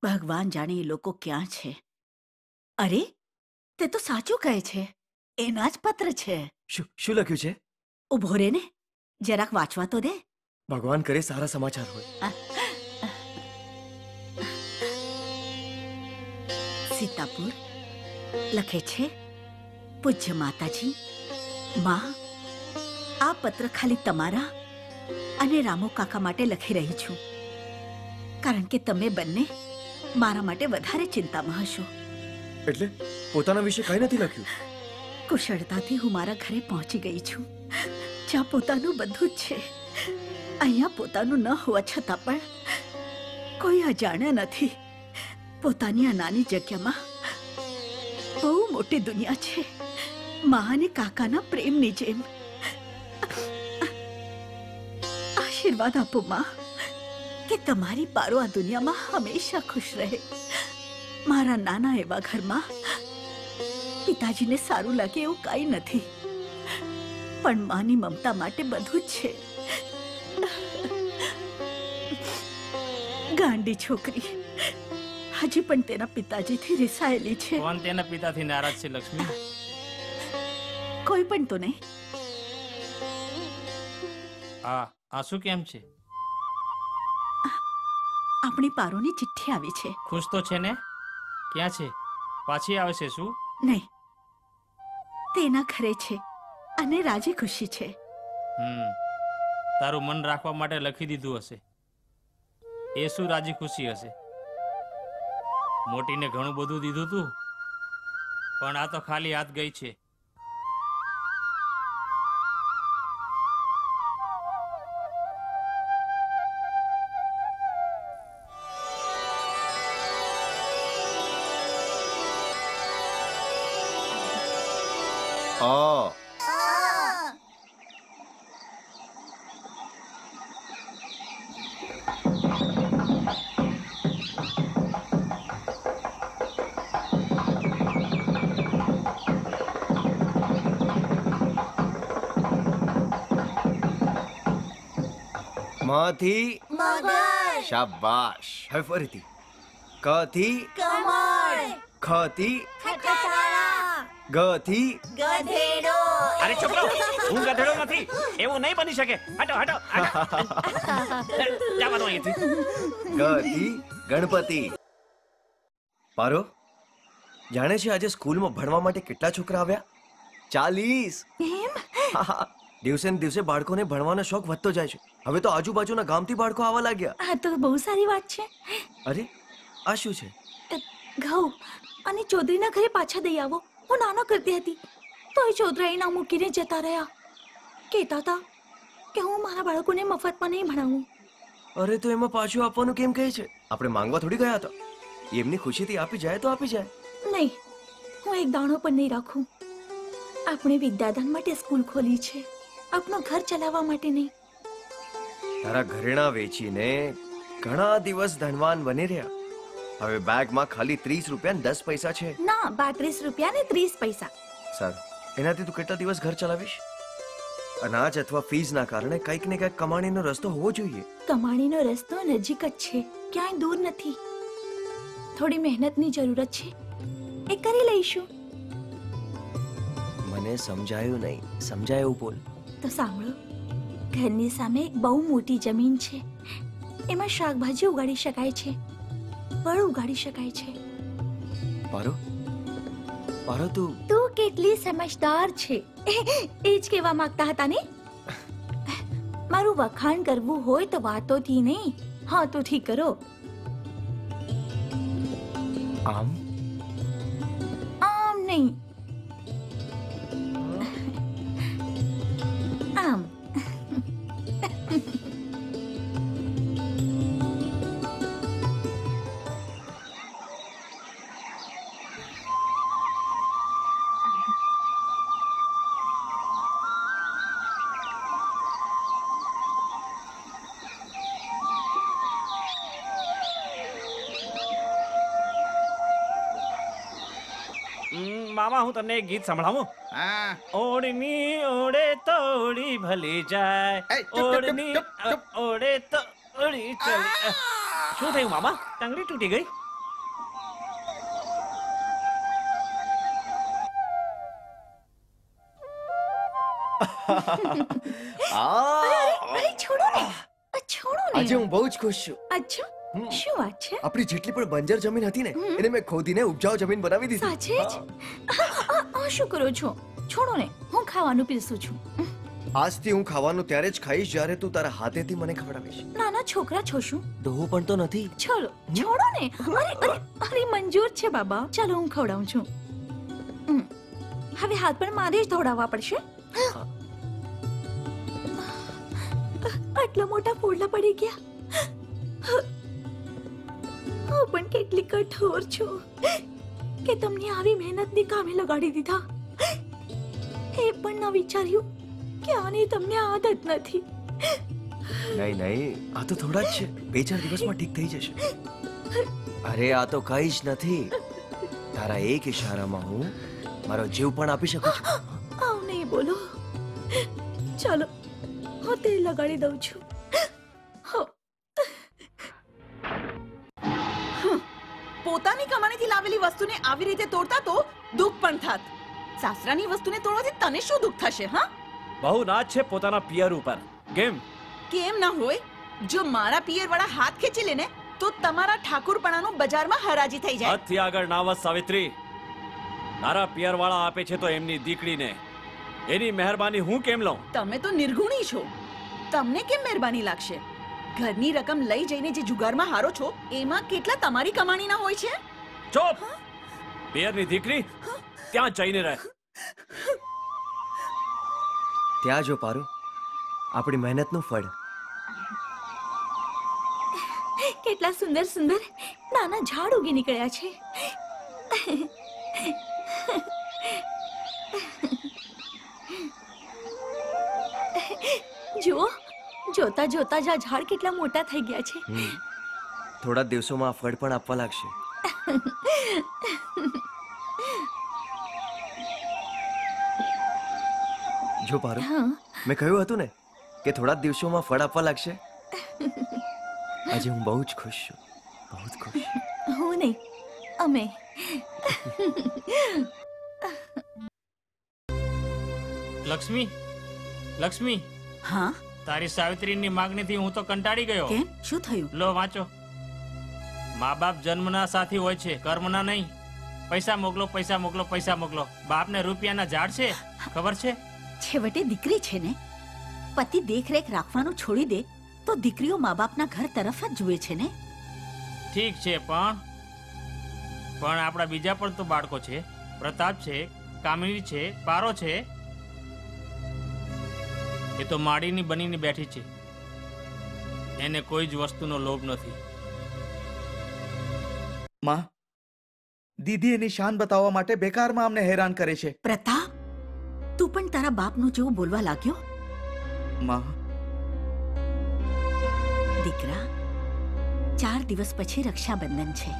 ભગવાન જાણે એ લોકો ક્યાં છે. અરે, તે તો સાચું કહે છે. એના જ પત્ર છે. શું શું લખ્યું છે? ઉભો રે ને, જરાક વાંચવા તો દે. ભગવાન કરે સારા સમાચાર હોય. સીતાપુર લખે છે, પૂજ્ય માતાજી, માં, આ પત્ર ખાલી તમારા અને રામુ કાકા માટે લખી રહી છું, કારણ કે તમે બંને મારા માટે વધારે ચિંતામાં હશો. એટલે પોતાના વિશે કંઈ નથી લખ્યું? કુશળતાથી હું મારા ઘરે પહોંચી ગઈ છું, જ્યાં પોતાનું બધું જ છે. અહીંયા પોતાનું ન હોવા છતાં પણ કોઈ અજાણ્યા નથી. પોતાની આ નાની જગ્યામાં બહુ મોટી દુનિયા છે, મા અને કાકાના પ્રેમની જેમ. આશીર્વાદ આપો માં, કે તમારી પારો આ દુનિયામાં હંમેશા ખુશ રહે. મારા નાના એવા ઘરમાં પિતાજીને સારું લાગે એવું કાંઈ નથી, પણ માની મમતા માટે બધું જ છે. ગાંડી છોકરી હજી પણ તેના પિતાજીથી રિસાયેલી છે. કોણ તેના પિતાથી નારાજ છે લક્ષ્મી? કોઈ પણ તો નહીં. આ શું કેમ છે? આપણી પારોની ચિઠ્ઠી આવી છે. ખુશ તો છે ને? ક્યાં છે? પાછી આવે છે શું? નહીં, તેના ઘરે છે અને રાજી ખુશી છે. તારું મન રાખવા માટે લખી દીધું હશે. એ શું રાજી ખુશી હશે? મોટીને ઘણું બધું દીધું તું, પણ આ તો ખાલી હાથ ગઈ છે. આ માંથી શાબાશ. હવે ફરીથી. કથી ખથી ગથી અરે છોકરો, હું ગધેડો નથી, એવું નહીં બની શકે. હટો હટો જવા દો અહીંથી. ગથી ગણપતિ. પારો, જાણે છે આજે સ્કૂલમાં ભણવા માટે કેટલા છોકરા આવ્યા? 40. દિવસે ને દિવસે બાળકોને ભણવાનો શોખ વધતો જાય છે. હવે તો આજુબાજુના ગામથી બાળકો આવવા લાગ્યા. આ તો બહુ સારી વાત છે. અરે, આ શું છે? ઘઉં અને ચૌધરીના ઘરે પાછા દઈ આવો. હું નાનો કરતી હતી તો એ ચૌધરી ના મૂકીને જતા રહ્યા. કહેતા હતા કે હું મારા બાળકોને મફતમાં નહીં ભણાવું. અરે, તો એમાં પાછું આપવાનું કેમ કહે છે? આપણે માંગવા થોડી ગયા હતા. એમની ખુશીથી આપી જાય તો આપી જાય. નહીં, હું એક દાણો પણ નહીં રાખું. આપણે વિદ્યાદાન માટે સ્કૂલ ખોલી છે, આપણું ઘર ચલાવવા માટે નહીં. તારા ઘરેણા વેચીને ઘણા દિવસ ધનવાન બની રહ્યા, હવે બેગમાં ખાલી 30 રૂપિયા ને 10 પૈસા છે. ના 32 રૂપિયા ને 30 પૈસા. સારું, એનાથી તું કેટલા દિવસ ઘર ચલાવીશ? અનાજ અથવા ફીઝના કારણે કંઈક ને કંઈક કમાણીનો રસ્તો હોવો જોઈએ. કમાણીનો રસ્તો નજીક જ છે, ક્યાંય દૂર નથી. થોડી મહેનતની જરૂરત છે, એ કરી લઈશું. મને સમજાયું નહીં, સમજાય એવું બોલ. તો સાંભળો, ઘરની સામે એક બહુ મોટી જમીન છે. એમાં શાકભાજી ઉગાડી શકાય છે, ફળ ઉગાડી શકાય છે. પારો, પારો તું કેટલી સમજદાર છે એ જ કહેવા માંગતા હતા ને. મારું વખાણ કરવું હોય તો વાતોથી નહીં, હાથોથી કરો. આમ આમ નહીં, આમ. મામા હું તમને એક ગીત સંભળાવું? હા. ઓળની ઓળે તોડી ભલી જાય, એ, ચૂપ, ચૂપ, ઓળની ચૂપ, ચૂપ. ઓળે તોડી ચલી. શું થયું મામા? ટંગડી તૂટી ગઈ? અરે છોડો ને, છોડો ને. આજે હું બહુ જ ખુશ છું. અચ્છા, શું વાત છે? આપણી જેટલી પણ બંજર જમીન હતી ને એને મેં ખોદીને ઉપજાઉ જમીન બનાવી દીધી. સાચે જ? આ શું કરો છો? છોડો ને, હું ખાવાનું પીરસું છું. આજથી હું ખાવાનું ત્યારે જ ખાઈશ જ્યારે તું તારા હાથેથી મને ખવડાવીશ. નાના છોકરા છો શું? ડોહો પણ તો નથી. છોડો, છોડો ને. અરે અરે અરે, મંજૂર છે બાબા. ચાલો હું ખવડાવું છું. હવે હાથ પણ મારે જ ધોડાવવા પડશે. આટલા મોટા ફોડલા પડી ગયા. હું પણ કેટલી કઠોર છું કે તમને આવી મહેનતની કામે લગાડી દીધા. એ પણ ન વિચાર્યું કે આની તમને આદત નથી. નહીં નહીં, આ તો થોડા જ છે, 2-4 દિવસમાં ઠીક થઈ જશે. અરે આ તો કઈ જ નથી. તારા એક ઈશારામાં હું મારો જીવ પણ આપી શકું છું. આવ નહીં બોલો. ચાલો હું તેલ લગાડી દઉં છું. પોતાની કમાણીથી લાવેલી વસ્તુને આવી રીતે તોડતા તો દુઃખ પણ થાત. સાસરાની વસ્તુને તોડવાથી તને શું દુઃખ થશે? હા, બહુ નાચ છે પોતાના પિયર ઉપર. કેમ? કેમ ના હોય? જો મારા પિયર વાળા હાથ ખેંચી લે ને તો તમારા ઠાકુરપણાનું બજારમાં હરાજી થઈ જાય. આજથી આગળ ના વસ સાવિત્રી. તારા પિયર વાળા આપે છે તો એમની દીકરીને, એની મહેરબાની હું કેમ લઉં? તમે તો નિર્ગુણી છો, તમને કેમ મહેરબાની લાગશે? ઘરની રકમ લઈ જઈને જે જુગારમાં હારો છો એમાં કેટલા તમારી કમાણીના હોય છે? ચૂપ! પિયરની દીકરી ત્યાં જઈને રહે. ત્યાં જો પારો, આપણી મહેનતનું ફળ. કેટલા સુંદર સુંદર નાના ઝાડ ઉગી નીકળ્યા છે. જુઓ, જોતા જોતા જ આ ઝાડ કેટલા મોટા થઈ ગયા છે. થોડા દિવસોમાં આ ફળ પણ આપવા લાગશે. જો પારો, હા, મેં કહ્યું હતું ને કે થોડા દિવસોમાં ફળ આપવા લાગશે. આજે હું બહુ જ ખુશ છું, બહુ જ ખુશ. હું નહીં, અમે. લક્ષ્મી, લક્ષ્મી, હા, તારી સાવિત્રીની માંગણીથી હું તો કંટાળી ગયો. કેમ? શું થયું? લો વાંચો. મા બાપ જન્મના સાથી હોય છે, કર્મના નહીં. પૈસા મોકલો, પૈસા મોકલો, પૈસા મોકલો. બાપને રૂપિયાના ઝાડ છે, ખબર છે? છેવટે દીકરી છે ને, પતિ દેખરેખ રાખવાનું છોડી દે તો દીકરીઓ મા બાપના ઘર તરફ જ જુએ છે ને. ઠીક છે, પણ આપણા બીજા પણ તો બાળકો છે. પ્રતાપ છે, કામિની છે, પારો છે. એ તો માડીની બનીને બેઠી છે. એને કોઈ જ વસ્તુનો લોભ નથી. માં, દીદી એની શાન બતાવવા માટે બેકારમાં અમને હેરાન કરે છે. પ્રતાપ, તું પણ તારા બાપનું જેવું બોલવા લાગ્યો? માં, દીકરા, 4 દિવસ પછી રક્ષાબંધન છે.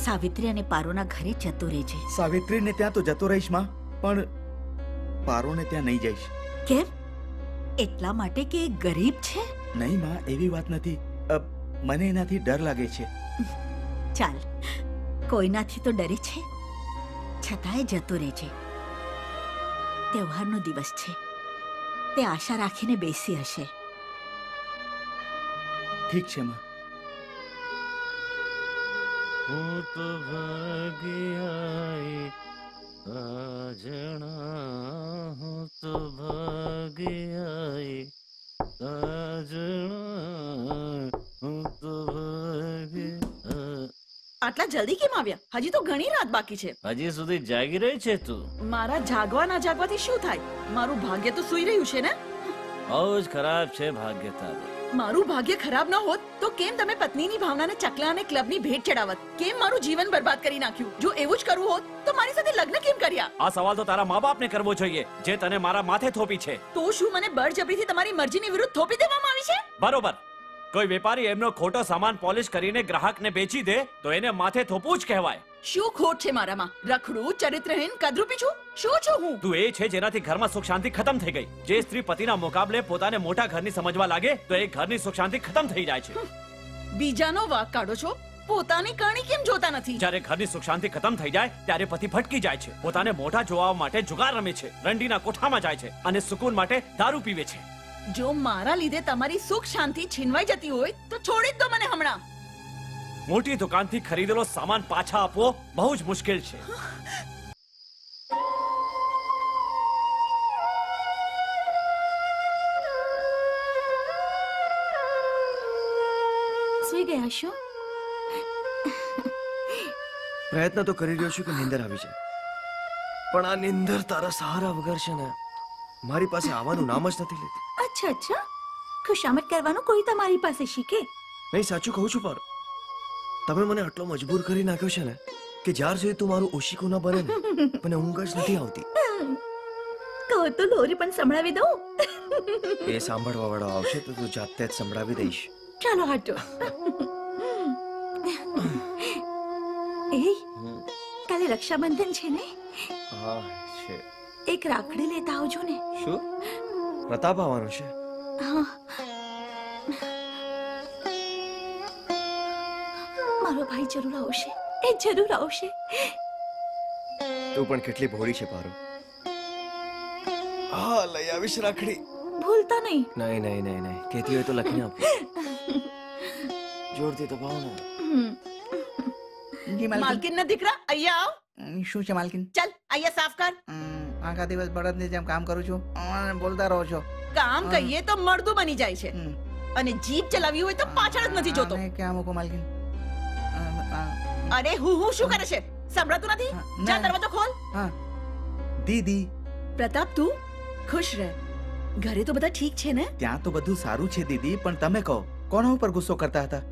સાવિત્રી અને પારોના ઘરે જતો રહેજે. સાવિત્રીને ત્યાં તો જતો રહીશ માં, પણ પારોને ત્યાં નહીં જઈશ. કેમ? એટલા માટે કે એ ગરીબ છે? નહીં માં, એવી વાત નથી. મને એનાથી ડર લાગે છે. ચાલ, કોઈનાથી તો ડરે છે, છતાંય જતો રહેજે. તહેવારનો દિવસ છે, તે આશા રાખીને બેસી હશે. ઠીક છે માં. હું તો ભાગ્યાઈ આજણા, હું તો ભાગ્યાઈ આજણા, હું તો ભાગ્યા. આટલા જલ્દી કેમ આવ્યા? હજી તો ઘણી રાત બાકી છે. હજી સુધી જાગી રહી છે તું? મારા જાગવા ના જાગવાથી શું થાય? મારું ભાગ્ય તો સૂઈ રહ્યું છે ને. બહુ જ ખરાબ છે ભાગ્ય તારું. મારું ભાગ્ય ખરાબ ન હોત તો કેમ તમે પત્નીની ભાવનાને ચકલા અને ક્લબની ભેટ ચડાવત? કેમ મારું જીવન બરબાદ કરી નાખ્યું? જો એવું જ કરવું હોત તો મારી સાથે લગ્ન કેમ કર્યા? આ સવાલ તો તારા મા બાપને કરવો જોઈએ, જે તને મારા માથે થોપી છે. તો શું મને બળજબરીથી તમારી મરજીની વિરુદ્ધ થોપી દેવામાં આવી છે? બરોબર. કોઈ વેપારી એમનો ખોટો સામાન પોલિશ કરીને ગ્રાહકને બેચી દે તો એને માથે થોપવું જ કહેવાય. શું ખોટ છે મારામાં? રખડું, ચરિત્રહીન, કદરૂપી છું? શું છું હું? તું એ છે જેનાથી ઘરમાં સુખ શાંતિ ખતમ થઈ ગઈ. જે સ્ત્રી પતિના મુકાબલે પોતાને મોટા ઘરની સમજવા લાગે તો એ ઘરની સુખ શાંતિ ખતમ થઈ જાય છે. બીજાનો વાંક કાઢો છો, પોતાની કરણી કેમ જોતા નથી? જ્યારે ઘરની સુખ શાંતિ ખતમ થઈ જાય ત્યારે પતિ ભટકી જાય છે, પોતાને મોઢા જોવા માટે જુગાર રમે છે, રંડીના કોઠામાં જાય છે અને સુકૂન માટે દારૂ પીવે છે. જો મારા લીધે તમારી સુખ શાંતિ છીનવાઈ જતી હોય તો છોડી જ દો મને હમણાં. મોટી દુકાનથી ખરીદેલો સામાન પાછા આપવો બહુ જ મુશ્કેલ છે. સૂઈ ગયા છો? પ્રયત્ન તો કરી રહ્યો છું કે નીંદર આવી જાય, પણ આ નીંદર તારા સહારા વગર છે ને મારી પાસે આવવાનું નામ જ નથી લેતી. અચ્છા અચ્છા, ખુશામત કરવાનું કોઈ તમારી પાસે શીખે? નહીં, સાચું કહું છું પર તમે મને આટલો મજબૂર કરી નાખ્યો છે ને કે જ્યાર સુધી તું મારું ઓશિકો ના બને ને મને ઊંઘ જ નથી આવતી. કહો તો લોરી પણ સંભળાવી દઉં? એ સાંભળવા વાળો આવશે તો તું જાતે જ સંભળાવી દઈશ. ચાલો હટો. એ કાલે રક્ષાબંધન છે ને? હા છે. એક રાખડી લેતા આવજો ને. શું? પ્રતાપ આવવાનો છે? હા. મારો ભાઈ જરૂર આવશે, એ જરૂર આવશે. તું પણ કેટલી ભોળી છે પારો. હા, લઈ આવીશ રાખડી. ભૂલતા નહીં. નહીં નહીં નહીં નહીં, કહેતી હોય તો લખીને આપો. જોરથી તો ભાવ ને. જી માલકીન. માલકીન ના દીકરા, અહીંયા આવ. શું છે માલકીન? ચાલ અહીંયા સાફ કર. આખા દિવસ બળદની જેમ કામ કરું છું અને બોલતા રહો છો. કામ કહીએ તો મર્દું બની જાય છે અને જીભ ચલાવી હોય તો પાછળ જ નથી જોતો. ક્યાં મૂકો માલકીન? અરે હું શું કરે છે? સંભળાતું નથી? જા દરવાજો ખોલ. હા દીદી. પ્રતાપ, તું ખુશ રહે. ઘરે તો બધા ઠીક છે ને? ત્યાં તો બધું સારું છે દીદી, પણ તમે કહો કોના ઉપર ગુસ્સો કરતા હતા?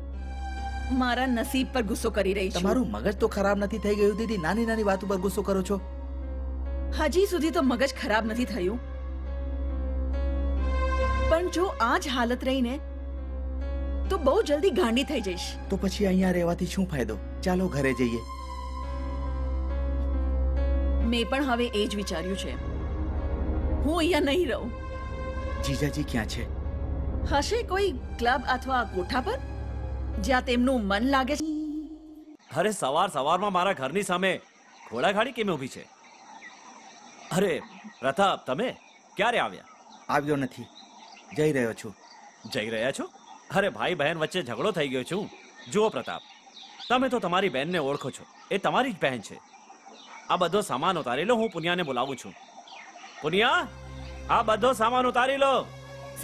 મારા નસીબ પર ગુસ્સો કરી રહી છું. તમારું મગજ તો ખરાબ નથી થઈ ગયું દીદી? નાની નાની વાત ઉપર ગુસ્સો કરો છો. હજી સુધી તો મગજ ખરાબ નથી થયું, પણ જો આ જ હાલત રહીને તો બહુ જલ્દી ગાંડી થઈ જઈશ. તો પછી અહીંયા રહેવાથી શું ફાયદો? ચાલો ઘરે જઈએ. મેં પણ હવે એ જ વિચાર્યું છે. હું અહીંયા નહીં રહું. જીજાજી ક્યાં છે? હશે કોઈ ક્લબ અથવા કોઠા પર જ્યાં તેમનું મન લાગે છે. અરે સવાર સવારમાં મારા ઘરની સામે ઘોડાગાડી કેમ ઊભી છે? અરે પ્રતાપ, તમે ક્યારે આવ્યા? આવ્યો નથી, જઈ રહ્યો છું. જઈ રહ્યા છો? અરે ભાઈ બહેન વચ્ચે ઝઘડો થઈ ગયો છું. જુઓ પ્રતાપ, તમે તો તમારી બહેનને ઓળખો છો, એ તમારી જ બહેન છે. આ બધો સામાન ઉતારી લો, હું પુનિયાને બોલાવું છું. પુનિયા, આ બધો સામાન ઉતારી લો.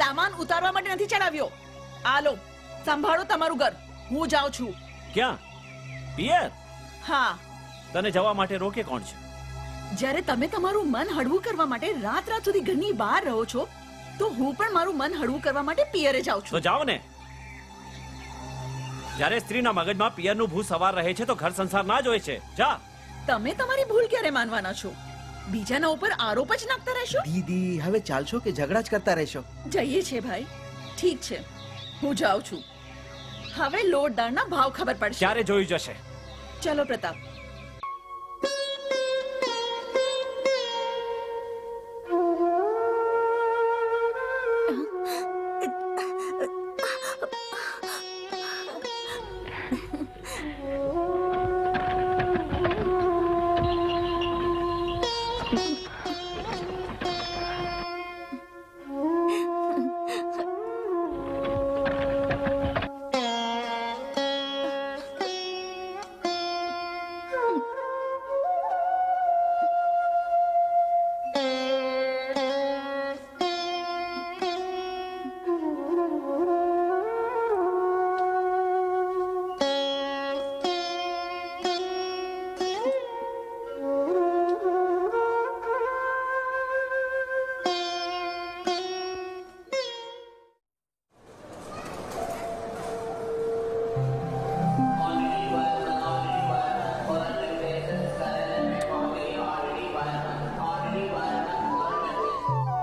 સામાન ઉતારવા માટે નથી ચડાવ્યો. આ લો, સંભાળો તમારું ઘર. હું જાઉં છું. ક્યાં? પિયર? હા. તને જવા માટે રોકે કોણ છે? જ્યારે તમે તમારું મન હળવું કરવા માટે રાત રાત સુધી ઘરની બહાર રહો છો તો હું પણ મારું મન હળવું કરવા માટે પિયરે જાઉં તો છું. જાઓ ને. જ્યારે સ્ત્રીના મગજમાં પિયરનું ભૂત સવાર રહે છે તો ઘર સંસાર ના જ હોય છે. જા. તમે તમારી ભૂલ ક્યારે માનવાના છો? બીજાના ઉપર આરોપ જ નાખતા રહેશો. દીદી હવે ચાલશો કે ઝઘડા જ કરતા રહેશો? જઈએ છે ભાઈ, ઠીક છે, હું જાઉં છું. હવે લોટ દાળના ભાવ ખબર પડશે. ક્યારે જોયું જશે? ચલો પ્રતાપ.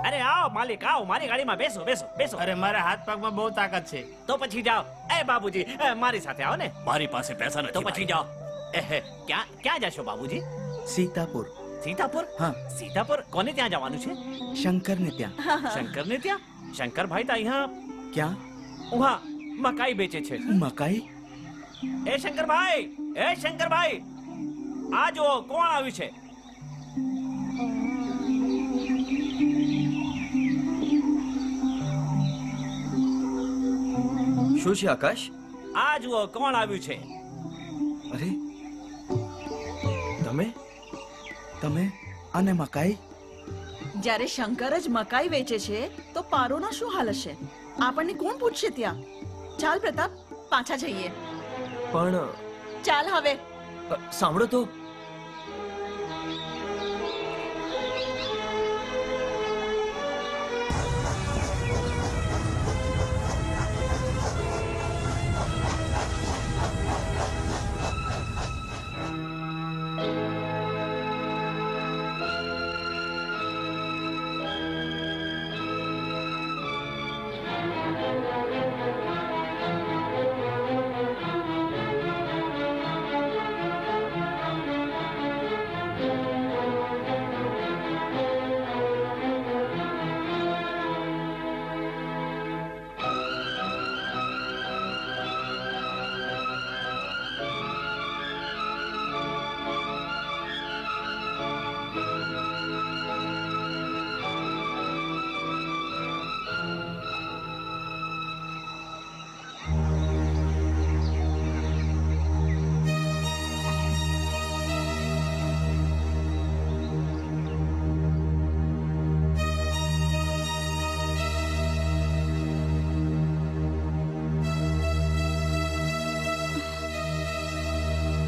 અરે આવો માલિક, આવો મારી ગાડીમાં બેસો બેસો બેસો. અરે મારા હાથ પગમાં બહુ તાકાત છે. તો પછી જાઓ. એ બાબુજી, મારી સાથે આવો ને. મારી પાસે પૈસા નથી તો પછી જાઓ. ક્યાં ક્યાં જશો બાબુજી? સીતાપુર. સીતાપુર? હા. સીતાપુર કોને ત્યાં જવાનું છે? શંકર ને ત્યાં. શંકરને ત્યાં? શંકરભાઈ તો અહીંયા ક્યાં? ઉહા મકાઈ બેચે છે. મકાઈ? એ શંકરભાઈ, એ શંકરભાઈ, આ જુઓ કોણ આવ્યું છે. શું છે આકાશ? આ જુઓ કોણ આવ્યું છે. અરે તમે તમે અને મકાઈ? જ્યારે શંકર જ મકાઈ વેચે છે તો પારોના શું હાલ હશે? આપણને કોણ પૂછશે ત્યાં? ચાલ પ્રતાપ, પાછા જઈએ. પણ ચાલ હવે. સાંભળો તો.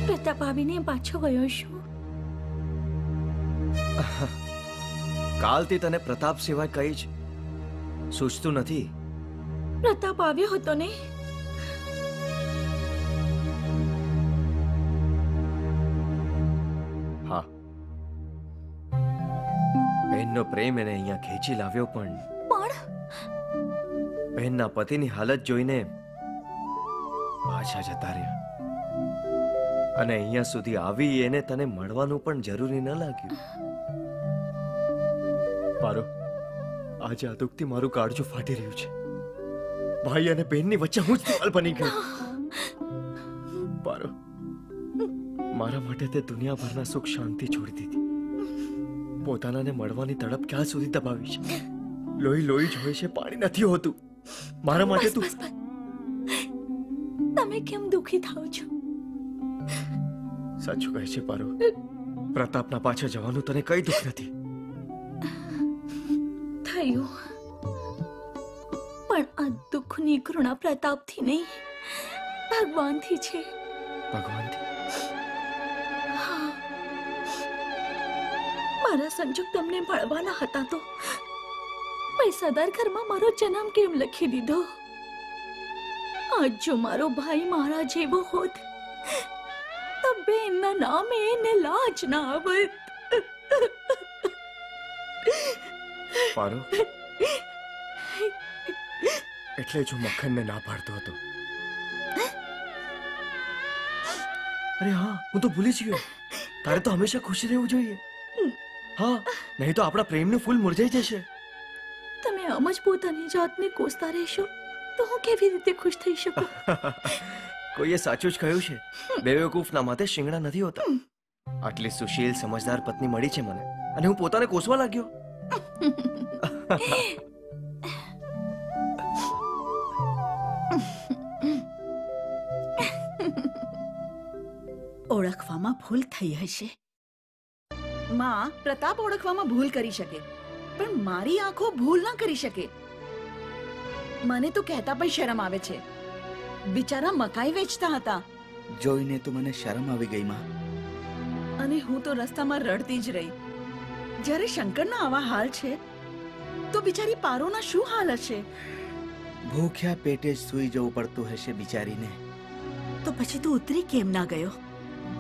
પ્રતાપ આવીને પાછો ગયો શું? કાલથી તને પ્રતાપ સિવાય કઈ જ સૂચતું નથી. પ્રતાપ આવ્યો હતો ને? હા, બહેનનો પ્રેમ એને અહીંયા ખેંચી લાવ્યો, પણ બહેનના પતિની હાલત જોઈને પાછા જતા રહ્યા. અને અહીંયા સુધી આવી એને તને મળવાનું પણ જરૂરી ન લાગ્યું. પારો, આજે આ દુઃખથી મારું કાળજું ફાટી રહ્યું છે. ભાઈ અને બહેનની વચ્ચે હું જ દિવાલ બની ગયો. પારો, મારા માટે તે દુનિયાભરના સુખ શાંતિ છોડી દીધી. પોતાનાને મળવાની તડપ ક્યાં સુધી દબાવી છે? લોહી લોહી જ હોય છે, પાણી નથી હોતું. મારા માટે તું... તમે કેમ દુખી થાવ છો? સાચું કહે છે પારો, પ્રતાપના પાછળ જવાનું તને કઈ દુઃખ નથી. થયું, પણ આ દુઃખની ઘૃણા પ્રતાપથી નહીં, ભગવાનથી છે. ભગવાનથી? હા, મારા સંજોગ તમને મળવાના હતા તો પૈસાદાર ઘરમાં મારો જન્મ કેમ લખી દીધો? આજ જો મારો ભાઈ મારા જેવો હોત તો બેનના નામે એને લાજ ના આવત. પારો, એટલે જ હું મક્ખનને ના પાડતો હતો. અરે હા, હું તો ભૂલી જ ગયો. તારે તો હંમેશા ખુશ રહેવું જોઈએ. હા, નહીં તો આપણા પ્રેમનું ફૂલ મુરઝાઈ જશે. તમે આમ જ પોતાની જાતને કોસતા રહેશો તો હું કેવી રીતે ખુશ થઈ શકું? કોઈએ સાચું જ કહ્યું છે, બેવકૂફના માથે શિંગડા નથી હોતા. આટલી સુશીલ સમજદાર પત્ની મળી છે મને, અને હું પોતાને કોસવા લાગ્યો. ઓળખવામાં ભૂલ થઈ હશે. માં, પ્રતાપ ઓળખવામાં ભૂલ કરી શકે, પણ મારી આંખો ભૂલ ના કરી શકે. મને તો કહેતા પણ શરમ આવે છે. બિચારા મકાઈ વેચતા હતા જોઈને તો મને શરમ આવી ગઈ માં. અને હું તો રસ્તામાં રડતી જ રહી. જ્યારે શંકરના આવા હાલ છે તો બિચારી પારોના શું હાલ હશે? ભૂખ્યા પેટે જ સૂઈ જવું પડતું હશે બિચારીને. તો પછી તું ઉતરી કેમ ના ગયો?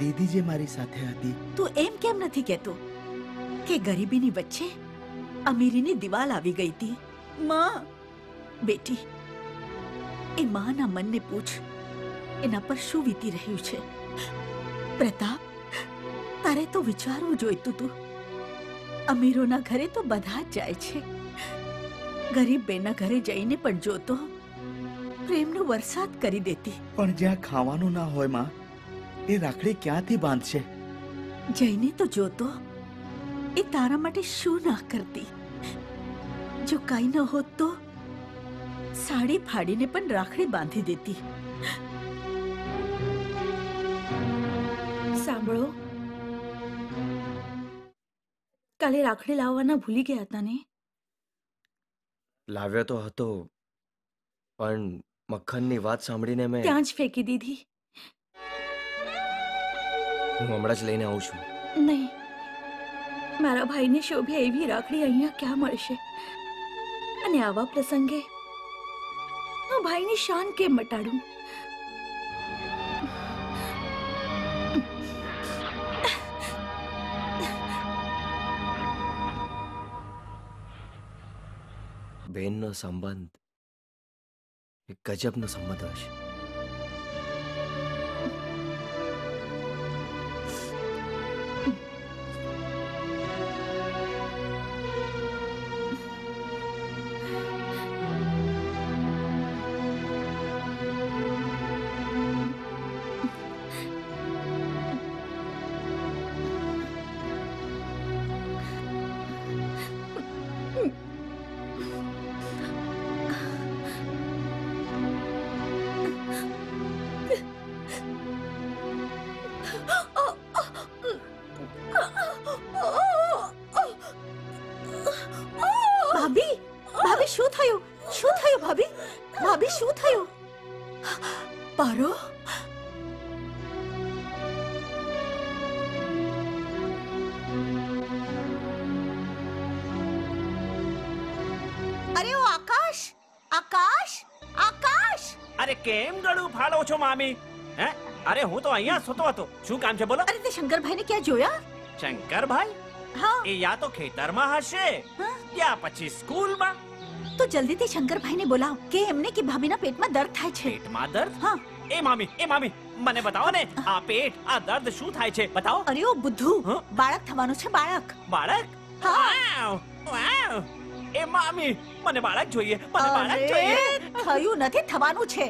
દીદી જે મારી સાથે હતી. તું એમ કેમ નથી કહેતો કે ગરીબીની વચ્ચે અમીરીની દિવાલ આવી ગઈ હતી? માં, બેટી, એ માના મનને પૂછ, એના પર શું વીતી રહ્યું છે. પ્રતાપ, તારે તો વિચારવું જોઈતું તું. અમીરોના ઘરે તો બધા જ જાય છે, ગરીબ બેના ઘરે જઈને પણ જોતો પ્રેમનો વરસાદ કરી દેતી. પણ જ્યાં ખાવાનું ના હોય માં, એ રાખડી ક્યાંથી બાંધશે? જઈને તો જોતો એ તારા માટે શું ના કરતી. જો કઈ ન હોત તો સાડી ફાડીને પણ રાખડી બાંધી દેતી. સાંભળો, કાલે રાખડી લાવવાના ભૂલી ગયા હતા ને? લાવ્યો તો હતો, પણ મક્ખનની વાત સાંભળીને મેં ત્યાં જ ફેંકી દીધી. હું હમણાં જ લઈને આવું છું. નહીં, મારા ભાઈને શોભે એવી રાખડી અહીંયા ક્યાં મળશે? અને આવા પ્રસંગે હું ભાઈની શાન કેમ મટાડું? બેનનો સંબંધ એક ગજબનો સંબંધ હશે. પારો, અરે ઓ આકાશ, આકાશ, આકાશ! અરે કેમ ગળું ફાડો છો મામી? હે? અરે હું તો અહીંયા સૂતો હતો. શું કામ છે બોલો? અરે તે શંકરભાઈને ક્યાં જોયા? શંકરભાઈ? હા. એ યા તો ખેતરમાં હશે યા પછી સ્કૂલમાં. તો જલ્દીથી શંકરભાઈને બોલાવ કે એમને કે ભાભીના પેટમાં દર્દ થાય છે. પેટમાં દર્દ? હા. એ મામી મને બતાવો ને, આ પેટ, આ દર્દ શું થાય છે? બતાવો. અરે ઓ બુદ્ધુ, બાળક થવાનું છે. બાળક. બાળક? હા. વાવ! એ મામી, મને બાળક જોઈએ, મને બાળક જોઈએ. થયું નથી, થવાનું છે.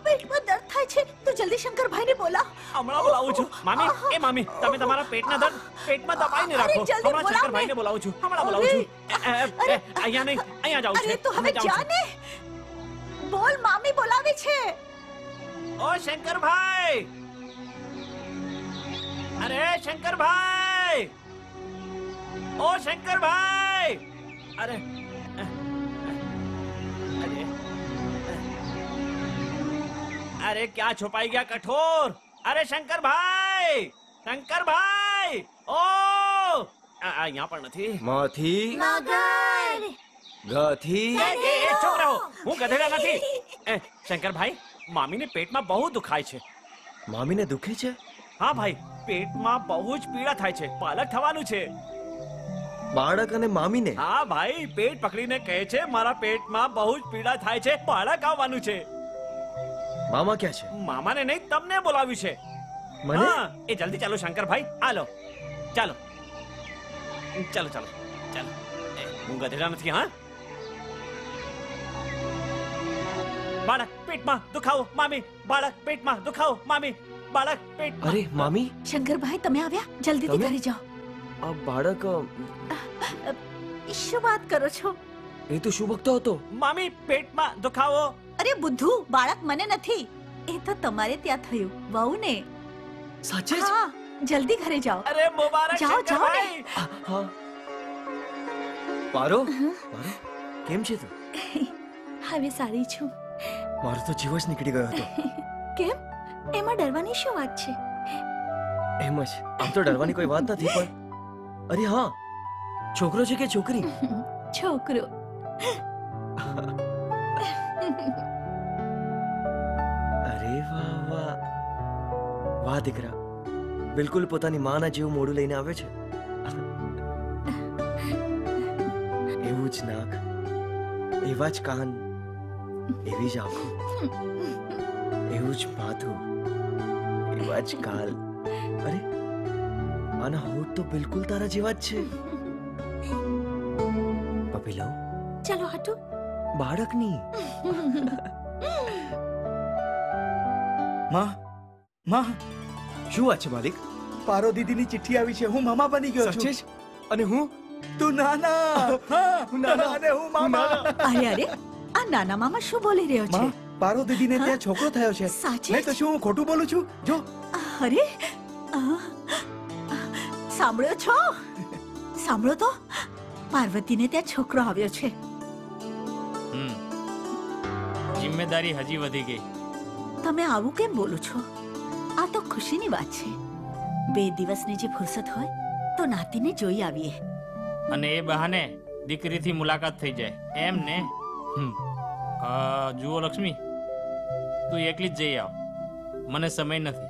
પેટમાં દર્દ થાય છે તો જલ્દી શંકરભાઈને બોલાવ. હમણાં બોલાવું છું. મામી, તમે તમારા પેટના દર્દ પેટમાં દબાઈને રાખો. હમણાં શંકરભાઈને બોલાવું છું. હમણાં બોલાવું છું. અહીંયા નહીં, અહીંયા જાઉં છું. અરે તું હવે જા ને. બોલ, મામી બોલાવે છે. ઓ શંકરભાઈ! અરે શંકરભાઈ! ઓ શંકરભાઈ! અરે अरे क्या छुपाई गया कठोर? अरे शंकरभाई! शंकरभाई! ओ! यहाँ पर નથી. માથી મગર ગથી ચૂપ રહો, હું ગધેડા નથી. શંકરભાઈ, મામીને પેટમાં બહુ દુખાય છે. મામીને દુખે છે? હા ભાઈ, પેટમાં બહુ જ પીડા થાય છે. બાળક થવાનું છે. બાળક અને મામીને? હા ભાઈ, પેટ પકડીને કહે છે મારા પેટમાં બહુ જ પીડા થાય છે, બાળક આવવાનું છે. મામા ક્યાં છે? મામાને નહીં, તમને બોલાવ્યું છે. મને? હા, એ જલ્દી ચાલો શંકરભાઈ, હાલો ચાલો ચાલો ચાલો ચાલો. હું ગધેડા નથી. હા, બાળક પેટમાં દુખાવો મામી, બાળક પેટમાં દુખાવો મામી, બાળક પેટમાં. અરે મામી, શંકરભાઈ તમે આવ્યા, જલ્દીથી તમે? ઘરે જાઓ. આ બાળક શું વાત કરો છો? એ તો શું બકતો હતો? મામી પેટમાં દુખાવો. અરે બુદ્ધુ, બાળક મને નથી, એ તો તમારે ત્યાં થયું, વહુ ને. સાચે જ? હા, જલ્દી ઘરે જાઓ. અરે મુબારક જાઓ, જાઓ ને. શંકરભાઈ. હા. પારો, પારો, કેમ છે તું? હવે સારી છું. મારો તો જીવ જ નીકળી ગયો હતો. કેમ? એમાં ડરવાની શું વાત છે? એમ જ. આમ તો ડરવાની કોઈ વાત નથી, પણ અરે હા, છોકરો છે કે છોકરી? છોકરો. અરે વાહ વાહ વાહ દીકરા, બિલકુલ પોતાની માના જેવું મોઢું લઈને આવ્યો છે. એવું જ નાક, એવા જ કાન, એવી જ આંખો, એવું જ માથું, એવા જ ગાલ. અરે આના હોઠ તો બિલકુલ તારા જેવા જ છે. પપ્પી લઉં? ચલો હટો. બાળકની. માં માં શું વાત છે માલિક? પારો દીદીની ચિઠ્ઠી આવી છે. હું મામા બની ગયો સાચે છું. જ? અને હું? તું નાના. હા, હું નાના. અને હું મામા. અરે અરે, આ નાના મામા શું બોલી રહ્યો છે? માં, પારો દીદીને ત્યાં છોકરો થયો છે. સાચે નહીં તો શું હું ખોટું બોલું છું? જો અરે સાંભળ્યો છો? સાંભળો તો, પાર્વતીને ત્યાં છોકરો આવ્યો છે. જિમ્મેદારી હજી વધી ગઈ. તમે આવું કેમ બોલો છો? આ તો ખુશીની વાત છે. 2 દિવસની જે ફુરસત હોય તો નાતીને જોઈ આવીએ. અને એ બહાને દીકરીથી મુલાકાત થઈ જાય એમ ને. જુઓ લક્ષ્મી, તું એકલી જ જઈ આવ. મને સમય નથી.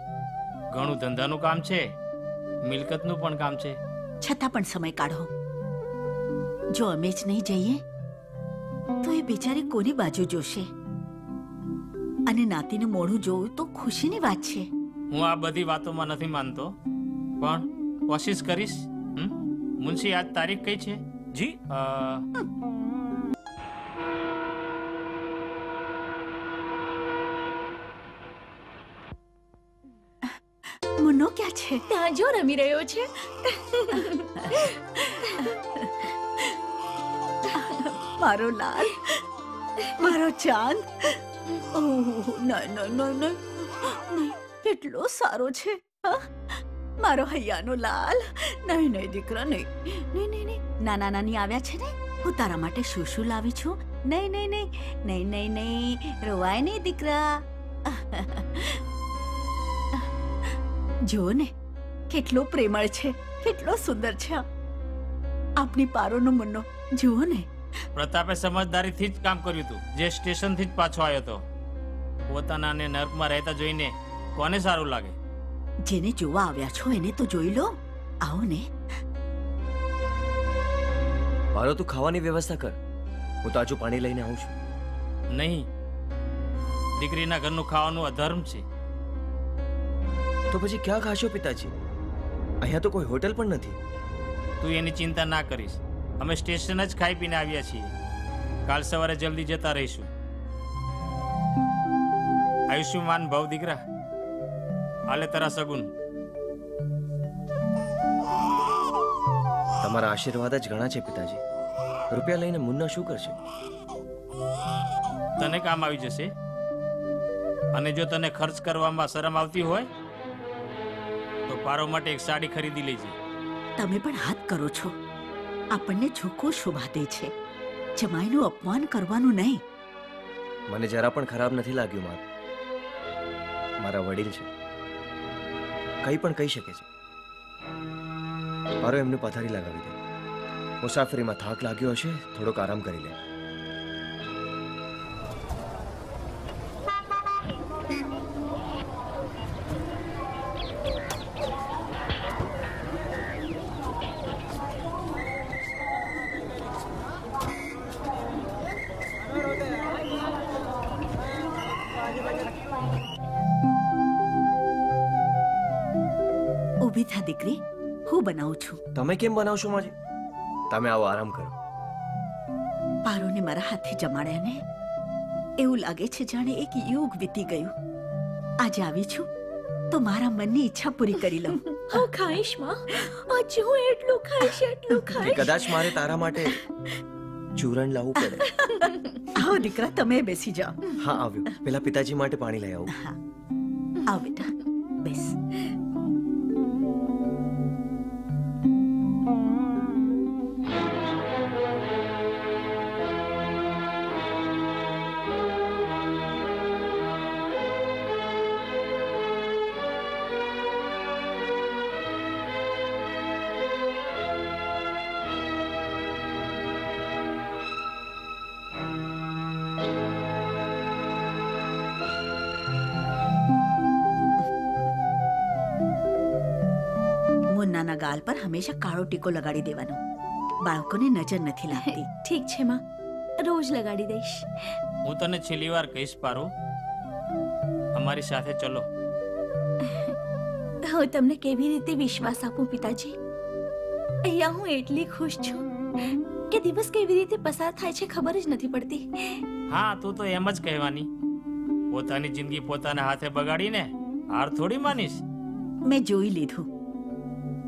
ઘણું ધંધાનું કામ છે, મિલકતનું પણ કામ છે. છતાં પણ સમય કાઢો. જો અમે જ નહીં જઈએ તો એ બિચારી કોની બાજુ જોશે? અને નાતીનું મોઢું જોવું તો ખુશીની વાત છે. હું આ બધી વાતોમાં નથી માનતો, પણ કોશિશ કરીશ. મુનશી, આજ તારીખ કઈ છે? જી, મુન્નો ક્યાં છે? ત્યાં જો રમી રહ્યો છે. મારો લાલ, મારો ચાંદ. ઓહ, નહીં નહીં નહીં નહીં નહીં, કેટલો સારો છે. હા? મારો હૈયાનો લાલ. નહીં નહીં દીકરા, નહીં નહીં નહીં નહીં. નાના નાની આવ્યા છે ને, હું તારા માટે શું શું લાવી છું. નહીં નહીં નહીં નહીં નહીં નહીં, રોવાય નહીં દીકરા. જો ને, કેટલો પ્રેમળ છે, કેટલો સુંદર છે. આપની પારોનો મુન્નો જુઓ ને. પ્રતાપે સમજદારીથી જ કામ કર્યું હતું. જે સ્ટેશનથી જ પાછો આવ્યો હતો. પોતાનાને નર્કમાં રહેતા જોઈને કોને સારું લાગે? જેને જોવા આવ્યા છો એને તો જોઈ લો. આવો ને. પારો, તું ખાવાની વ્યવસ્થા કર, હું તાજું પાણી લઈને આવું છું. નહીં, દીકરીના ઘરનું ખાવાનું અધર્મ છે. તો પછી ક્યાં ખાશો પિતાજી? અહીંયા તો કોઈ હોટલ પણ નથી. તું એની ચિંતા ના કરીશ. અમે સ્ટેશન જ ખાઈ પીને આવ્યા છીએ. કાલ સવારે જલ્દી જતા રહીશું. આયુષ્યમાન ભવ દીકરા. હાલે તારા સગુન. તમારા આશીર્વાદ જ ઘણા છે પિતાજી. રૂપિયા લઈને મુન્ના શું કરશે? તને કામ આવી જશે. અને જો તને ખર્ચ કરવામાં શરમ આવતી હોય તો પારો માટે એક સાડી ખરીદી લેજે. તમે પણ હાથ કરો છો. આપણને છોકરો શોભા દે છે. જમાઈનું અપમાન કરવાનું નહીં. મને જરા પણ ખરાબ નથી લાગ્યું. મારા વડીલ છે, કંઈ પણ કહી શકે છે. પારો, એમનું પથારી લગાવી દે. મુસાફરીમાં થાક લાગ્યો હશે, થોડોક આરામ કરી લે. ઊભી થા દીકરી, હું બનાવું છું. તમે કેમ બનાવશો માજી? તમે આવો આરામ કરો. પારોને મારા હાથે જમાડ્યા ને, એવું લાગે છે જાણે એક યુગ વીતી ગયું. આજે આવી છું તો મારા મનની ઈચ્છા પૂરી કરી લઉં. હું ખાઈશ માં, આજે હું એટલું ખાઈશ, એટલું કે ખાઈશ. કદાચ મારે તારા માટે ચૂરણ લાવવું પડે. આવો દીકરા, તમે બેસી જાઓ. હા આવ્યું. પેલા પિતાજી માટે પાણી લઈ આવું. હા, આવ બેટા, બેસ. મુન્નાના ગાલ પર હંમેશા કાળો ટીકો લગાડી દેવાનો. બાળકોને નજર નથી લાગતી. ઠીક છે માં, રોજ લગાડી દઈશ. હું તને છેલ્લી વાર કહીશ પારો, અમારી સાથે ચલો. હું તમને કેવી રીતે વિશ્વાસ આપું પિતાજી? અહીંયા હું એટલી ખુશ છું કે દિવસ કેવી રીતે પસાર થાય છે ખબર જ નથી પડતી. હા, તું તો એમ જ કહેવાની. પોતાની જિંદગી પોતાના હાથે બગાડીને હાર થોડી માનીશ. મેં જોઈ લીધું,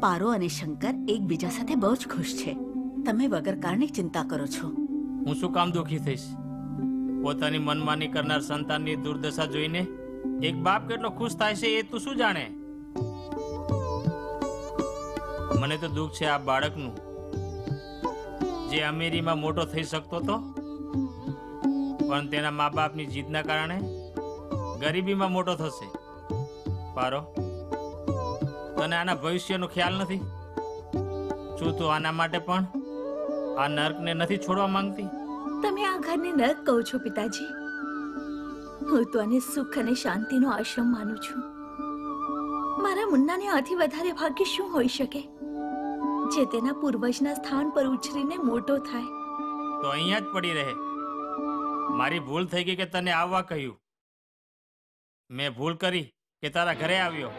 પારો અને શંકર એકબીજા સાથે બહુ જ ખુશ છે. તમે વગર કારણે ચિંતા કરો છો. હું શું કામ દુઃખી થઈશ? પોતાની મનમાની કરનાર સંતાનની દુર્દશા જોઈને એક બાપ કેટલો ખુશ થાય છે એ તું શું જાણે? મને તો દુઃખ છે આ બાળકનું, જે અમેરીમાં મોટો થઈ શકતો હતો પણ તેના મા બાપની જીદના કારણે ગરીબીમાં મોટો થશે. પારો, તને આના ભવિષ્યનો ખ્યાલ નથી? શું તું આના માટે પણ આ નર્કને નથી છોડવા માંગતી? તમે આ ઘરને નર્ક કહો છો પિતાજી. હું તો આને સુખ અને શાંતિનો આશ્રમ માનું છું. મારા મુન્નાને આથી વધારે ભાગ્ય શું હોઈ શકે જે તેના પૂર્વજના સ્થાન પર ઉછરીને મોટો થાય? તો અહીંયા જ પડી રહે. મારી ભૂલ થઈ ગઈ કે તને આવવા કહ્યું. મેં ભૂલ કરી કે તારા ઘરે આવ્યો.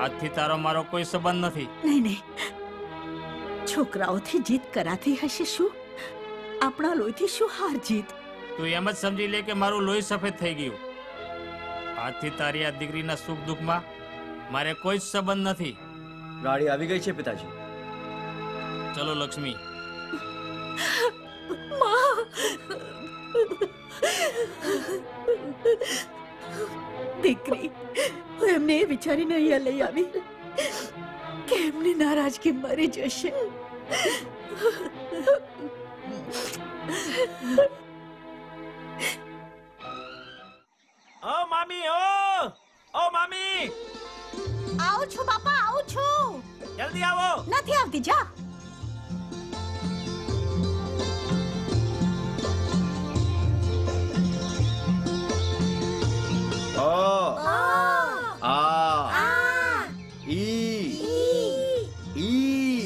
આજથી તારો મારો કોઈ સંબંધ નથી. નહીં નહીં, છોકરાઓથી જીત કરાતી હશે શું? આપણા લોહીથી શું હાર જીત? તું એમ જ સમજી લે કે મારું લોહી સફેદ થઈ ગયું. આજથી તારી આ દીકરીના સુખ દુઃખમાં મારે કોઈ જ સંબંધ નથી. ગાડી આવી ગઈ છે પિતાજી. ચલો લક્ષ્મી. દીકરી, હું એમને એ વિચારીને અહીંયા લઈ આવી કે એમની નારાજગી મરી જશે. ઓ મામી, ઓ મામી, આવું છું બાપા, આવું છું. જલ્દી આવો. નથી આવતી, જા. અ આ ઈ ઈ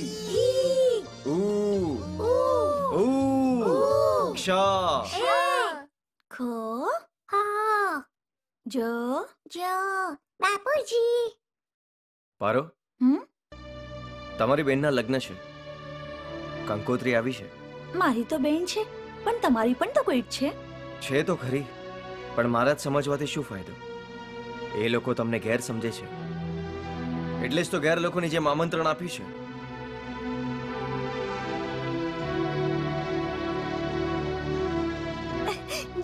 ઉ ક્ષ ખો જો બાપુજી. પારો, હમ? તમારી બેનના લગ્ન છે. કંકોત્રી આવી છે. મારી તો બેન છે પણ તમારી પણ તો કોઈ છે. છે તો ખરી, પણ મારા જ સમજવાથી શું ફાયદો? એ લોકો તમને ગેર સમજે છે, એટલે જ તો ગેર લોકોની જેમ આમંત્રણ આપ્યું છે.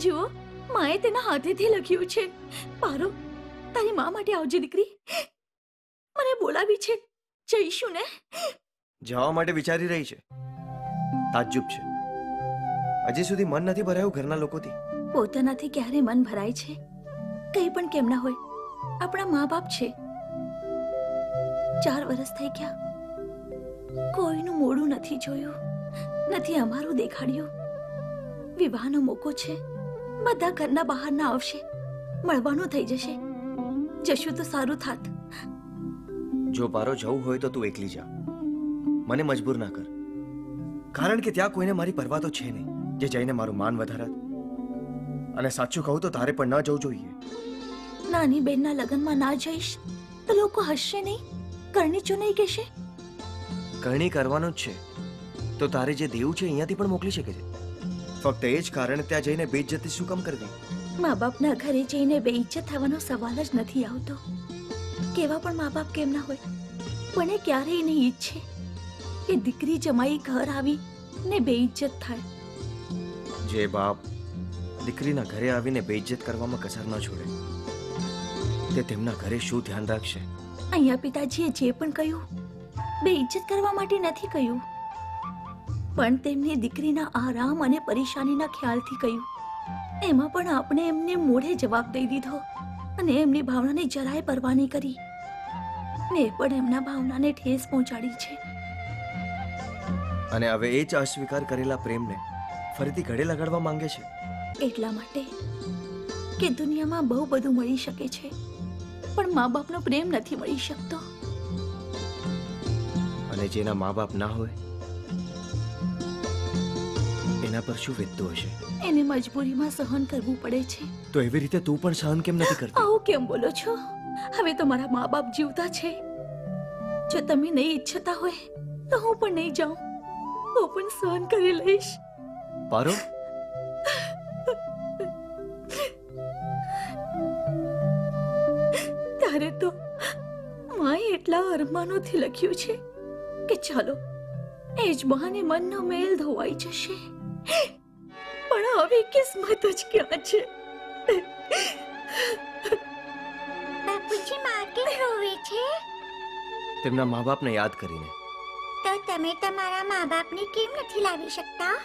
જુઓ, માએ તેના હાથેથી લખ્યું છે. પારો, તારી મા માટે આવજે દીકરી. મને બોલાવી છે, જઈશું ને? જવા માટે વિચારી રહી છે. તાજ્જુબ છે, હજી સુધી મન નથી ભરાયું ઘરના લોકોથી. પોતાનાથી ક્યારે મન ભરાય છે? કંઈ પણ કેમ ના હોય, આપણા મા બાપ છે. 4 વર્ષ થઈ ગયા, કોઈનું મોઢું નથી જોયું, નથી અમારું દેખાડ્યું. વિવાહનો મોકો છે, બધા ઘરના બહારના આવશે, મળવાનું થઈ જશે. જશું તો સારું થાત. જો પારો જવું હોય તો તું એકલી જા, મને મજબૂર ના કર. કારણ કે ત્યાં કોઈને મારી પરવા તો છે નહીં જે જઈને મારું માન વધારત. અને સાચું કહું તો તારે પણ ન જવું જોઈએ. નાની બેનના લગ્નમાં ના જઈશ તો લોકો હસશે નહીં? કરણી ચો નહીં કહેશે? કરણી કરવાનું જ છે તો તારે જે દેવું છે અહીંયાથી પણ મોકલી શકે છે. ફક્ત એ જ કારણે ત્યાં જઈને બેઇજ્જતી શું કામ કરવી? મા બાપના ઘરે જઈને બેઇજ્જત થવાનો સવાલ જ નથી આવતો. કેવા પણ મા બાપ કેમ ના હોય, પણ એ ક્યારેય નહીં ઈચ્છે કે દીકરી જમાઈ ઘર આવી ને બેઇજ્જત થાય. જે બાપ દીકરીના ઘરે આવીને બેઇજ્જત કરવામાં કસર ન છોડે તે તેમના ઘરે શું ધ્યાન રાખશે? અહીંયા પિતાજીએ જે પણ કહ્યું બેઇજ્જત કરવા માટે નથી કહ્યું, પણ તેમની દીકરીના આરામ અને પરેશાનીના ખ્યાલથી કહ્યું. એમાં પણ આપણે એમને મોઢે જવાબ દઈ દીધો અને એમની ભાવનાને જરાય પરવા નહીં કરી. મેં પણ એમના ભાવનાને ઠેસ પહોંચાડી છે. અને હવે એ જ અસ્વીકાર કરેલા પ્રેમને ફરીથી ગળે લગાડવા માંગે છે. એટલા માટે કે દુનિયામાં બહુ બધું મળી શકે છે, પણ મા બાપનો પ્રેમ નથી મળી શકતો. અને જેના મા બાપ ના હોય એના પર શું વીતતું હશે? એને મજબૂરીમાં સહન કરવું પડે છે. તો એવી રીતે તું પણ સહન કેમ નથી કરતી? આવું કેમ બોલો છો? હવે તો મારા મા બાપ જીવતા છે. જો તમે નહીં ઈચ્છતા હોય તો હું પણ નહીં જાઉં. હું પણ સહન કરી લઈશ. પારો, તારે તો માએ એટલા અરમાનોથી લખ્યું છે કે ચાલો એ જ બહાને મનનો મેલ ધોવાઈ જશે. પણ હવે કિસ્મત જ ક્યાં છે? બાપુજી માં કેમ રોવે છે? તેમના મા બાપને યાદ કરીને. તો તમે તમારા મા બાપને કેમ નથી લાવી શકતા?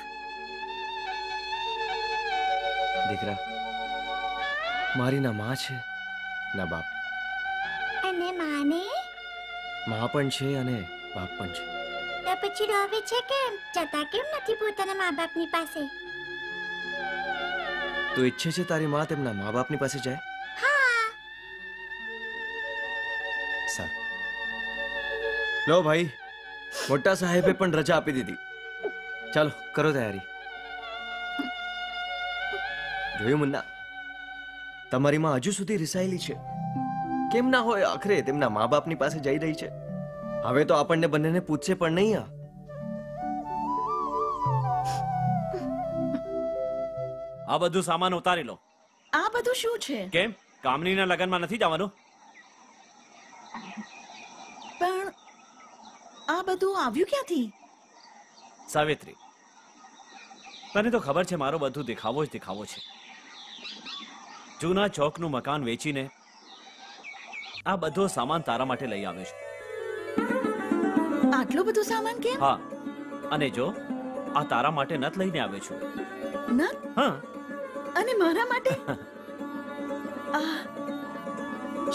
દીકરા, મારી ના માં છે ના બાપ. અને માને? માં પણ છે અને બાપ પણ છે. તો પછી રોવે છે કેમ? જતા કેમ નથી પોતાના મા બાપની પાસે? તું ઈચ્છે છે તારી માં તેમના મા બાપની પાસે જાય? હા. સારું. લો ભાઈ, મોટા સાહેબે પણ રજા આપી દીધી. ચાલો કરો તૈયારી. જોયું મુન્ના, તમારી માં હજુ સુધી રિસાયેલી છે. કેમ ના હોય? આખરે તેમના મા બાપની પાસે જઈ રહી છે. હવે તો આપણને બંનેને પૂછશે પણ નહીં. આ બધું સામાન ઉતારી લો. આ બધું શું છે? કેમ, કામનીના લગનમાં નથી જવાનું? પણ આ બધું આવ્યું ક્યાંથી? સાવિત્રી, તને તો ખબર છે મારો બધું દેખાવો જ દેખાવો છે. જૂના ચોકનું મકાન વેચીને આ બધો સામાન તારા માટે લઈ આવ્યો છું. આટલું બધું સામાન કેમ? હા, અને જો આ તારા માટે નથ લઈને આવ્યો છું. ના, હા. અને મારા માટે? આ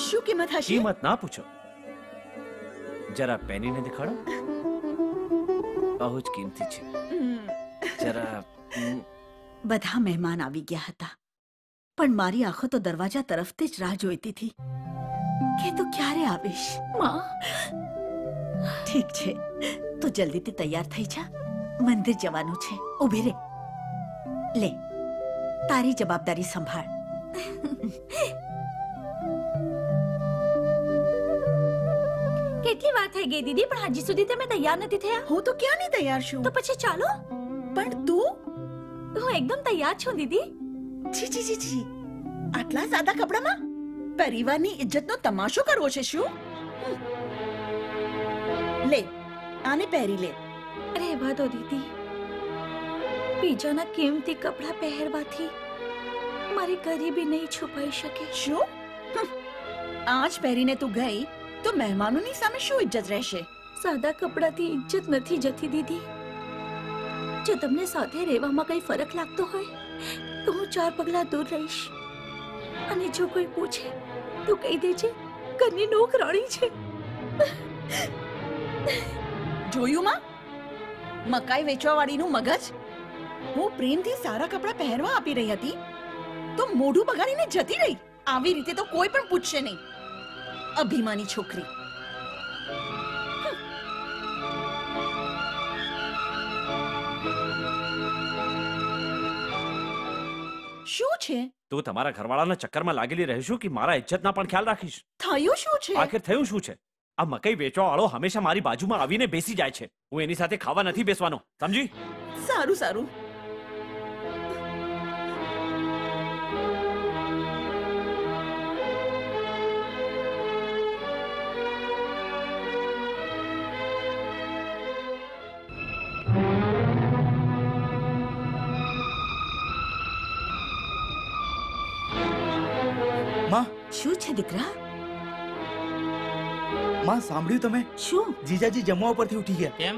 શું કિંમત હશે? કિંમત ના પૂછો, જરા પહેરીને દેખાડો. બહુ જ કિંમતી છે. જરા. બધા મહેમાન આવી ગયા હતા, પણ મારી આંખો તો દરવાજા તરફથી જ રાહ જોઈતી હતી કે તું ક્યારે આવીશ. માં, ઠીક છે, તું જલ્દીથી તૈયાર થઈ જા. મંદિર જવાનું છે. ઊભી રહે. લે, તારી જવાબદારી સંભાળ. કેટલી વાર થઈ ગઈ દીદી, પણ હજી સુધી તમે તૈયાર નથી થયા. હું તો ક્યાંની તૈયાર છું. તો પછી ચાલો. પણ તું? હું એકદમ તૈયાર છું દીદી. છી છી છી છી, આટલા સાદા કપડામાં પરિવારની ઇજ્જતનો તમાશો કરવો છે શું? લે, આને પહેરી લે. રહેવા દો દીદી. બીજાના કિંમતી કપડાં પહેરવાથી મારી ગરીબી નહીં છુપાઈ શકે. શું? આજ પહેરીને તું ગઈ તો મહેમાનોની સામે શું ઇજ્જત રહેશે? સાદા કપડાથી ઇજ્જત નથી જતી દીદી. જો તમને સાથે રહેવામાં કઈ ફરક લાગતો હોય તો હું 4 પગલા દૂર રહીશ. અને જો કોઈ પૂછે તો કહી દેજે ઘરની નોકરાણી છે. જોયું માં, મકાઈ વેચવા વાળીનું મગજ. હું પ્રેમથી સારા કપડાં પહેરવા આપી રહી હતી તો મોઢું બગાડીને જતી રહી. આવી રીતે તો કોઈ પણ પૂછશે નહીં. અભિમાની છોકરી. શું છે? તું તમારા ઘરવાળાના ચક્કરમાં લાગેલી રહીશું કે મારા ઇજ્જતના પણ ખ્યાલ રાખીશ? થયું શું છે? આખિર થયું શું છે? આ મકઈ વેચવા વાળો હંમેશા મારી બાજુમાં આવીને બેસી જાય છે. હું એની સાથે ખાવા નથી બેસવાનો, સમજી? સારું સારું. માં, શું છે દીકરા? માં સાંભળ્યું તમે? શું? જીજાજી જમવા ઉપરથી ઉઠી ગયા. કેમ?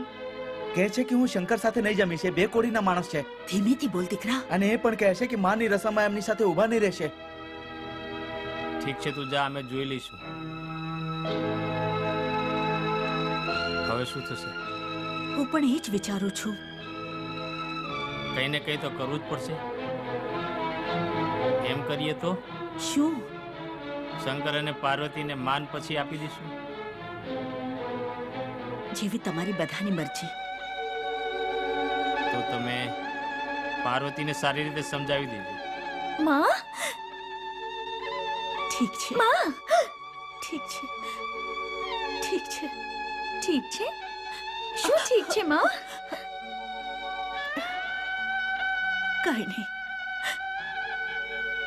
કહે છે કે હું શંકર સાથે નહીં જમીશ. એ બે કોડીના માણસ છે. ધીમેથી બોલ દીકરા. અને એ પણ કહે છે કે માની રસમમાં એમની સાથે ઊભા નહીં રહેશે. ઠીક છે, તું જા, અમે જોઈ લઈશું. હવે શું થશે? હું પણ એ જ વિચારું છું. કઈ ને કઈ તો કરવું જ પડશે. એમ કરીએ તો શું? શંકર અને પાર્વતીને માન પછી આપી દઈશું. જેવી તમારી બધાની મરજી. તો તમે પાર્વતીને સારી રીતે સમજાવી દેજો. માં, ઠીક છે. માં, ઠીક છે. ઠીક છે. ઠીક છે? શું ઠીક છે માં? કઈ નહીં.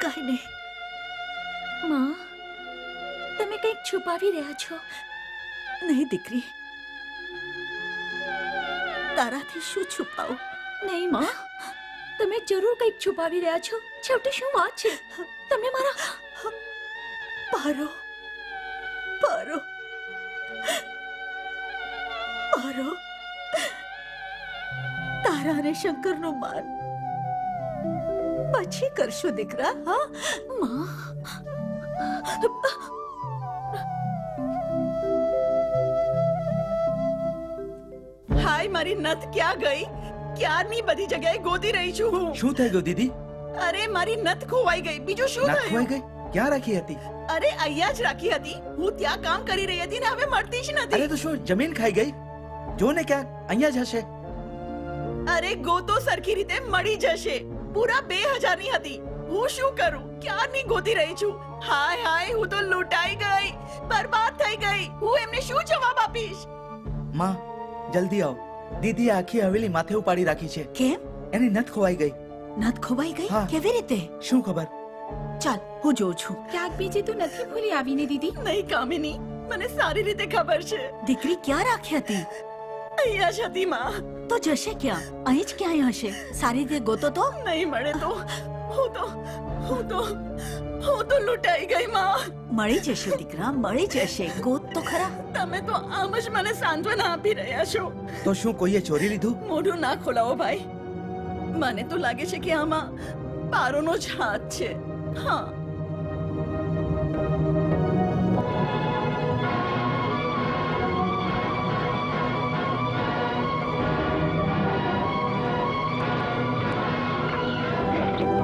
કઈ નહીં. માં, તમે કંઈક છુપાવી રહ્યા છો. નહીં દીકરી, તારાથી શું છુપાવું? નહીં માં, તમે જરૂર કંઈક છુપાવી રહ્યા છો. છેવટે શું વાત છે? તમે મારા પારો, પારો, પારો, તારા અને શંકરનું માન પછી કરશું દીકરા. હા માં, હાય, મારી નથ ક્યાં ગઈ? ક્યારની બધી જગ્યાએ ગોતી રહી છું હું. શું થઈ ગયું દીદી? અરે મારી નથ ખોવાઈ ગઈ. બીજું શું ના થયું? ખોવાઈ ગઈ? ક્યાં રાખી હતી? અરે અહીંયા જ રાખી હતી. હું ત્યાં કામ કરી રહી હતી ને હવે મળતી જ અરે નથી. તો શું જમીન ખાઈ ગઈ? જો ને ક્યાંક અહીંયા જ હશે. અરે ગોતો સરખી રીતે મળી જશે. પૂરા 2000 ની હતી. હું શું કરું? ક્યારની ગોતી રહી છું. હાય હાય, હું તો લૂંટાઈ ગઈ, બરબાદ થઈ ગઈ. હું એમને શું જવાબ આપીશ? માં, જલ્દી આવો. દીદી આખી હવેલી માથે ઉપાડી રાખી છે. કેમ? એની નથ ખોવાઈ ગઈ. નથ ખોવાઈ ગઈ? હા. કેવી રીતે? શું ખબર? ચાલ, હું જોઉં છું. ક્યાંક બીજી તો નથી ભૂલી આવીને દીદી? નહીં કામિની, મને સારી રીતે ખબર છે. દીકરી ક્યાં રાખી હતી? અહીંયા જ હતી માં. તો જશે ક્યાં? અહીં જ ક્યાંય હશે. સારી રીતે ગોતો તો. નહીં મળે તો હું તો લૂંટાઈ ગઈ માં. મળી જશે દીકરા, મળી જશે. ગોત તો ખરા. તમે તો આમ જ મને સાંત્વના આપી રહ્યા છો. તો શું કોઈએ ચોરી લીધું? મોઢું ના ખોલાવો ભાઈ. મને તો લાગે છે કે આમાં પારોનો જ હાથ છે. હા,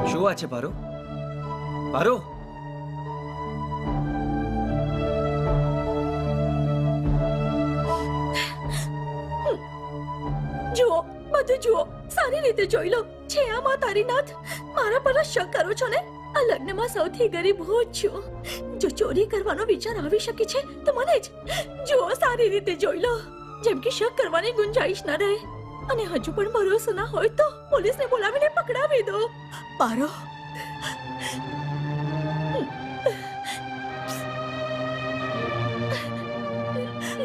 શું વાત છે પારો? પારો, જુઓ, બધું જુઓ, સારી રીતે જોઈ લો. છે આમાં તારી નાથ? મારા પર જ શક કરો છો ને? આ લગ્નમાં સૌથી ગરીબ હું જ છું. જો ચોરી કરવાનો વિચાર આવી શકે છે તો મને જ. જુઓ, સારી રીતે જોઈ લો, જેમ કે શક કરવાની ગુંજાઈશ ન રહે. અને હજુ પણ ભરોસો ના હોય તો પોલીસને બોલાવીને પકડાવી દો. પારો,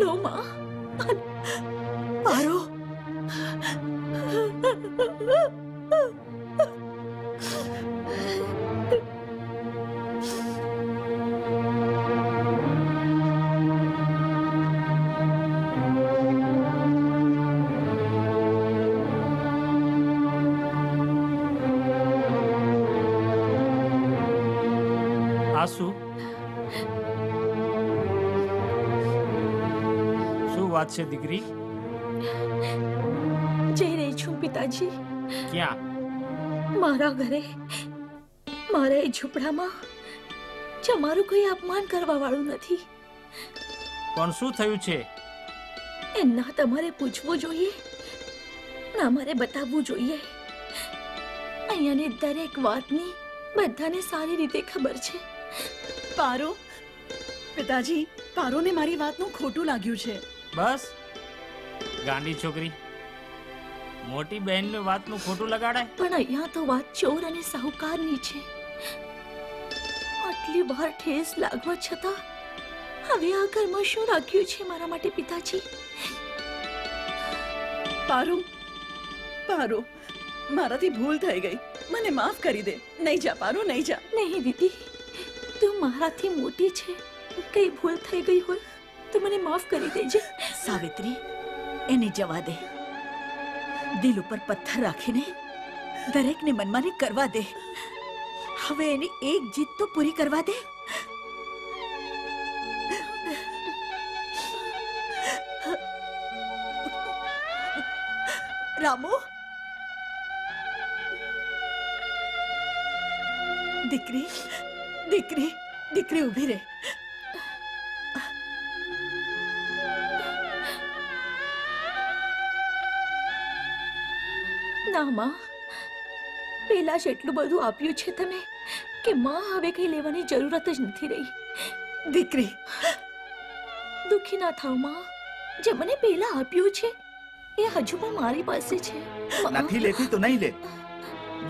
લો માં, પારો. આ શું વાત છે દીકરી? જઈ રહી છું પિતાજી. ક્યાં? મારા ઘરે, મારા એ ઝૂંપડામાં. જે મારું કોઈ અપમાન કરવા વાળું નથી. પણ શું થયું છે? એ ના તમારે પૂછવું જોઈએ, ના મારે બતાવવું જોઈએ. અહીંયાની દરેક વાતની બધાને સારી રીતે ખબર છે. પારો, પિતાજી, પારોને મારી વાતનું ખોટું લાગ્યું છે. બસ ગાંડી છોકરી, મોટી બહેનની વાતનું ખોટું લગાડાય. પણ અહીંયા તો વાત ચોર અને સાહુકારની છે. આટલી વાર ઠેસ લાગવા છતાં હવે આ ઘરમાં શું રાખ્યું છે મારા માટે પિતાજી? પારો, પારો, મારાથી ભૂલ થઈ ગઈ. મને માફ કરી દે. નહીં જા પારો, નહીં જા. નહીં દીદી, તું મારાથી મોટી છે. કઈ ભૂલ થઈ ગઈ હોય તો મને માફ કરી દેજે. સાવિત્રી, એને જવા દે. દિલ ઉપર પથ્થર રાખીને દરેકને મનમાની કરવા દે. હવે એની એક જીત તો પૂરી કરવા દે. રામુ, દીકરી, દીકરી, દીકરી ઊભી રહે. ના માં, પેલા જ એટલું બધું આપ્યું છે તમે કે માં હવે કઈ લેવાની જરૂરત જ નથી રહી. દીકરી, દુખી ના થાવ માં. જે મને પેલા આપ્યું છે એ હજુ પણ મારી પાસે છે. માં, નથી લેતી તો નહીં લે.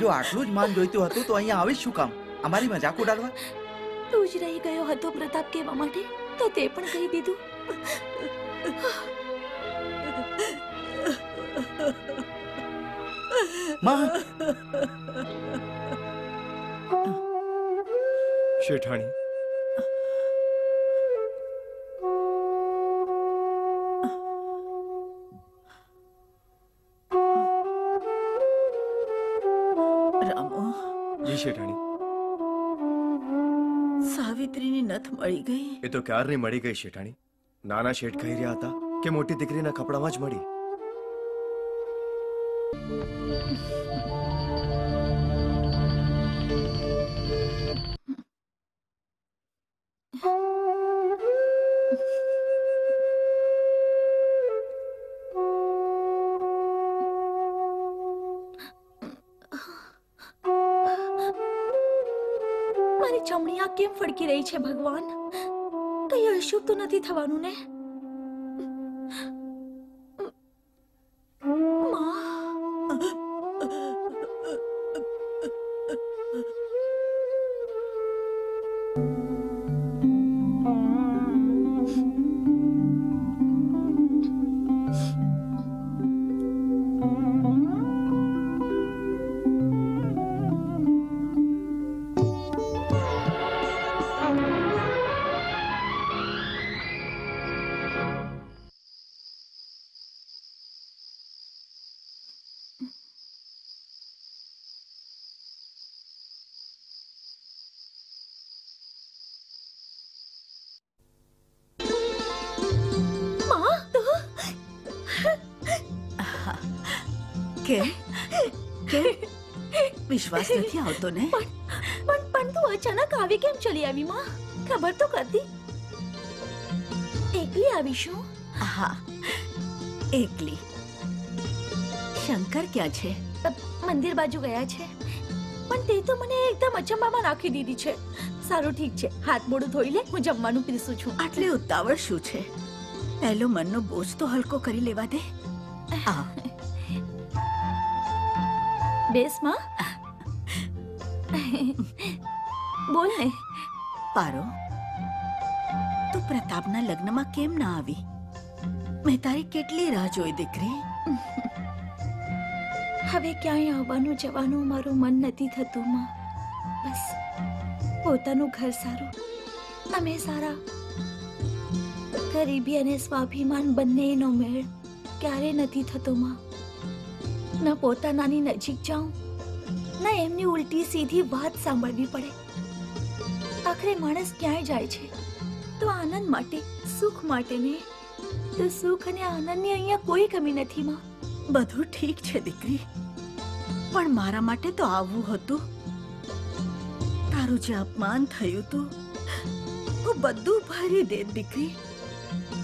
જો આટલું જ માન જોઈતું હતું તો અહીંયા આવીશ શું કામ? અમારી મજાક ઉડાડવા? તું જ રહી ગયો હતો પ્રતાપ કહેવા માટે, તો તે પણ કહી દીધું. માં, શેઠાણી, રામુ, જી શેઠાણી. સાવિત્રીની નથ મળી ગઈ. એ તો ક્યારની મળી ગઈ શેઠાણી. નાના શેઠ કહી રહ્યા હતા કે મોટી દીકરીના કપડામાં જ મળી. મારી ચમડી આ કેમ ફડકી રહી છે ભગવાન? કઈ અશુભ તો નથી થવાનું ને? કે વિશ્વાસ નથી આવતો ને? પણ તું અચાનક આવી કેમ ચલી આવી માં? ખબર તો કરતી. એકલી આવી શું? હા, એકલી. શંકર ક્યાં છે? મંદિર બાજુ ગયા છે. પણ તે તો મને એકદમ અચંબામાં નાખી દીધી છે. સારું ઠીક છે, હાથ મોઢું ધોઈ લે, હું જમવાનું પીરસું છું. આટલી ઉતાવળ શું છે? પહેલો મનનો બોજ તો હલકો કરી લેવા દે. આ બેસ માં. બોલ ને. પારો, તું પ્રતાપના લગ્નમાં કેમ ના આવી? મેં તારી કેટલી રાહ જોઈ દીકરી. હવે ક્યાંય આવવાનું જવાનું મારું મન નથી થતું માં. બસ પોતાનું ઘર સારું, અમે સારા. ગરીબી અને સ્વાભિમાન બંનેનો મેળ ક્યારે નથી થતો માં. ના પોતાનાની નજીક જાઉં, ના એમની ઉલટી સીધી વાત સાંભળવી પડે. આખરે માણસ ક્યાંય જાય છે તો આનંદ માટે, સુખ માટે ને. તો સુખ અને આનંદની અહીંયા કોઈ કમી નથી માં. બધું ઠીક છે દીકરી, પણ મારા માટે તો આવવું હતું. તારું જે અપમાન થયું તું, હું બધું ભરી દે દીકરી.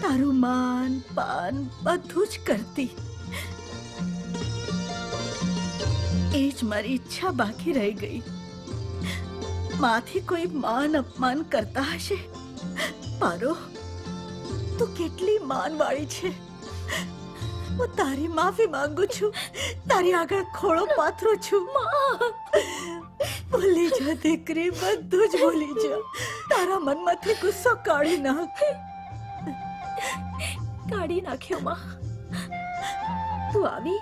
તારું માન પાન બધું જ કરતી. એ જ મારી ઈચ્છા બાકી રહી ગઈ. માથી કોઈ માન અપમાન કરતા હશે પારો તું કેટલી માનવાળી છે. હું તારી માફી માંગુ છું. તારી આગળ ખોળો પાથરું છું. ભૂલી જા દીકરી, બધું જ ભૂલી જા. તારા મનમાંથી ગુસ્સો કાઢી નાખ. કાઢી નાખ્યો માં. તું આવી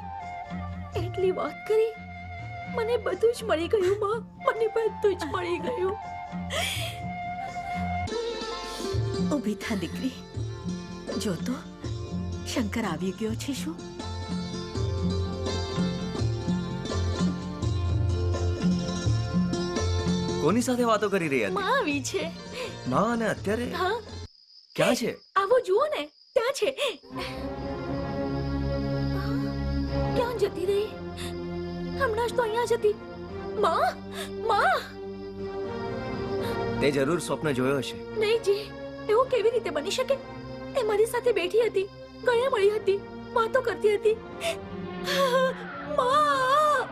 એટલી વાત કરી, મને બધું જ મળી ગયું માં. મને બધું જ મળી ગયું. ઊભી થા દીકરી. જો તો શંકર આવી ગયો છે. શું કોની સાથે વાતો કરી રહી હતી? માં આવી છે. માં અને અત્યારે હા ક્યાં છે? આવો જુઓ ને, ત્યાં છે. ક્યાં જતી રહી? હમણાં જ તો અહીંયા જ હતી. માં, માં. તે જરૂર સ્વપ્ન જોયો હશે. નહીં જી, એવું કેવી રીતે બની શકે? એ મારી સાથે બેઠી હતી, ગળે મળી હતી, વાતો કરતી હતી. માં!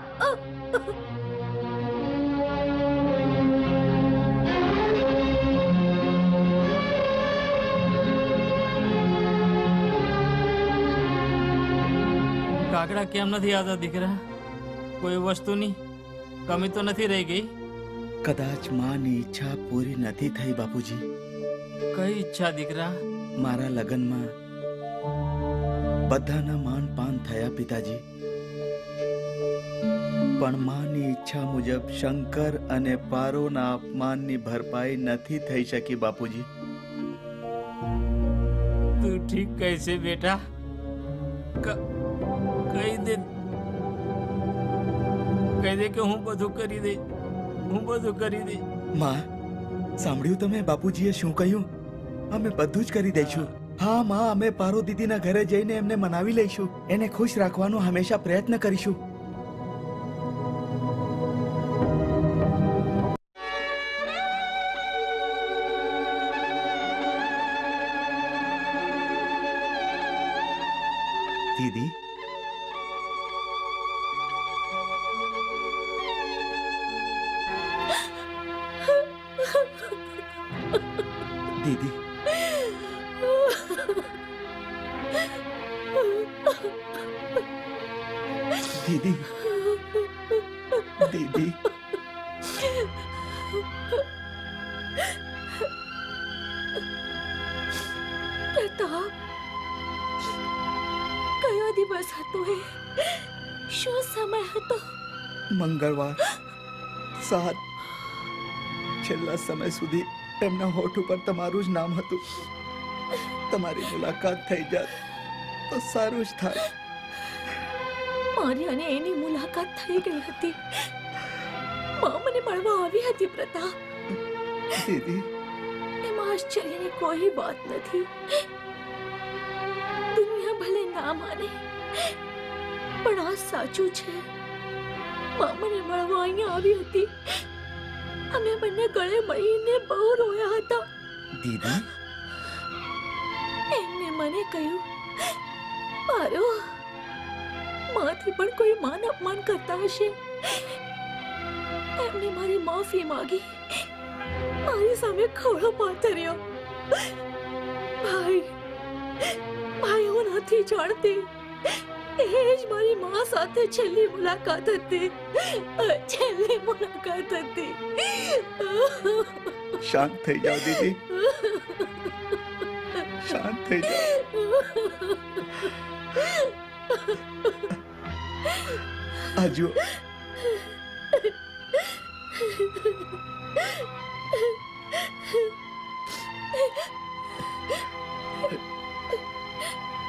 કાકડા કેમ નથી આવતા દીકરા? કોઈ વસ્તુની કમી તો નથી રહી ગઈ? કદાચ માની ઈચ્છા પૂરી નથી થઈ બાપુજી. કઈ ઈચ્છા દીકરા? મારા લગ્નમાં બધાના માન પાન થયા પિતાજી, પણ માની ઈચ્છા મુજબ શંકર અને પારોના અપમાનની ભરપાઈ નથી થઈ શકી બાપુજી. તું ઠીક કહે છે બેટા. કહી દે કે હું બધું કરી દઈ. હું બધું કરી દઈ. માં, સાંભળ્યું તમે બાપુજીએ શું કહ્યું? અમે બધું જ કરી દઈશું. હા માં, અમે પારો દીદીના ઘરે જઈને એમને મનાવી લઈશું. એને ખુશ રાખવાનો હંમેશા પ્રયત્ન કરીશું. દીદી, દીદી, દીદી, દીદી. પ્રતાપ, કયો દિવસ હતો એ? શું સમય હતો? મંગળવાર 7. છેલ્લા સમય સુધી એમના હોઠ ઉપર તમારું જ નામ હતું. તમારી મુલાકાત થઈ જાત તો સારું જ થાય. મારી અને એની મુલાકાત થઈ ગઈ હતી. માં મને મળવા આવી હતી પ્રતાપ. દીદી, એમાં આશ્ચર્યની કોઈ વાત નથી. દુનિયા ભલે ના માને, પણ આ સાચું છે. માં મને મળવા અહીંયા આવી હતી. અમે બંને ગળે મળીને બહુ રોયા હતા. દીદી, એમને મને કહ્યું, પારો, માથી પણ કોઈ માન અપમાન કરતા હશે. એમને મારી માફી માંગી, મારી સામે ખોળો પાથર્યો. ભાઈ, હું નથી જાણતી. એ જ મારી માં સાથે છેલ્લી મુલાકાત હતી. છેલ્લી મુલાકાત હતી. શાંત થઈ જાઓ દીદી, શાંત થઈ જાઓ. આ જુઓ,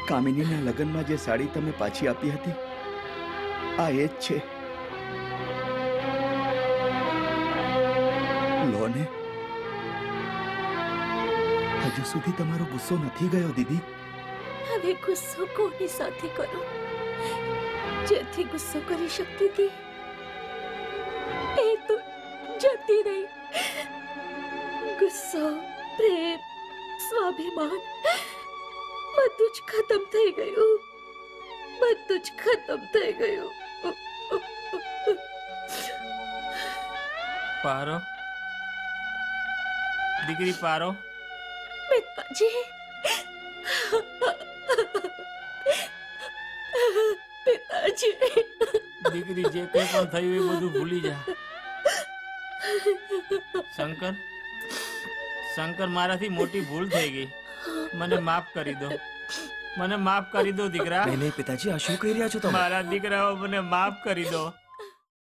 કામિનીના લગ્નમાં જે સાડી તમે પાછી આપી હતી, આ એ જ છે. લો ને. હજુ સુધી તમારો ગુસ્સો નથી ગયો દીદી? હવે ગુસ્સો કોની સાથે કરું? જેથી ગુસ્સો કરી શકતી હતી એ તો જતી રહી. ગુસ્સો, પ્રેમ, સ્વાભિમાન બધું જ ખતમ થઈ ગયું. બધું જ ખતમ થઈ ગયું. પારો, દીકરી પારો, પિતાજી પિતાજી દીકરી, જે કંઈ પણ થયું એ બધું ભૂલી જા. શંકર, શંકર, મારાથી મોટી ભૂલ થઈ ગઈ. મને માફ કરી દો. મને માફ કરી દો દીકરા. નહીં નહીં પિતાજી, આ શું કહી રહ્યા છો તમે? મારા દીકરાઓ, મને માફ કરી દો.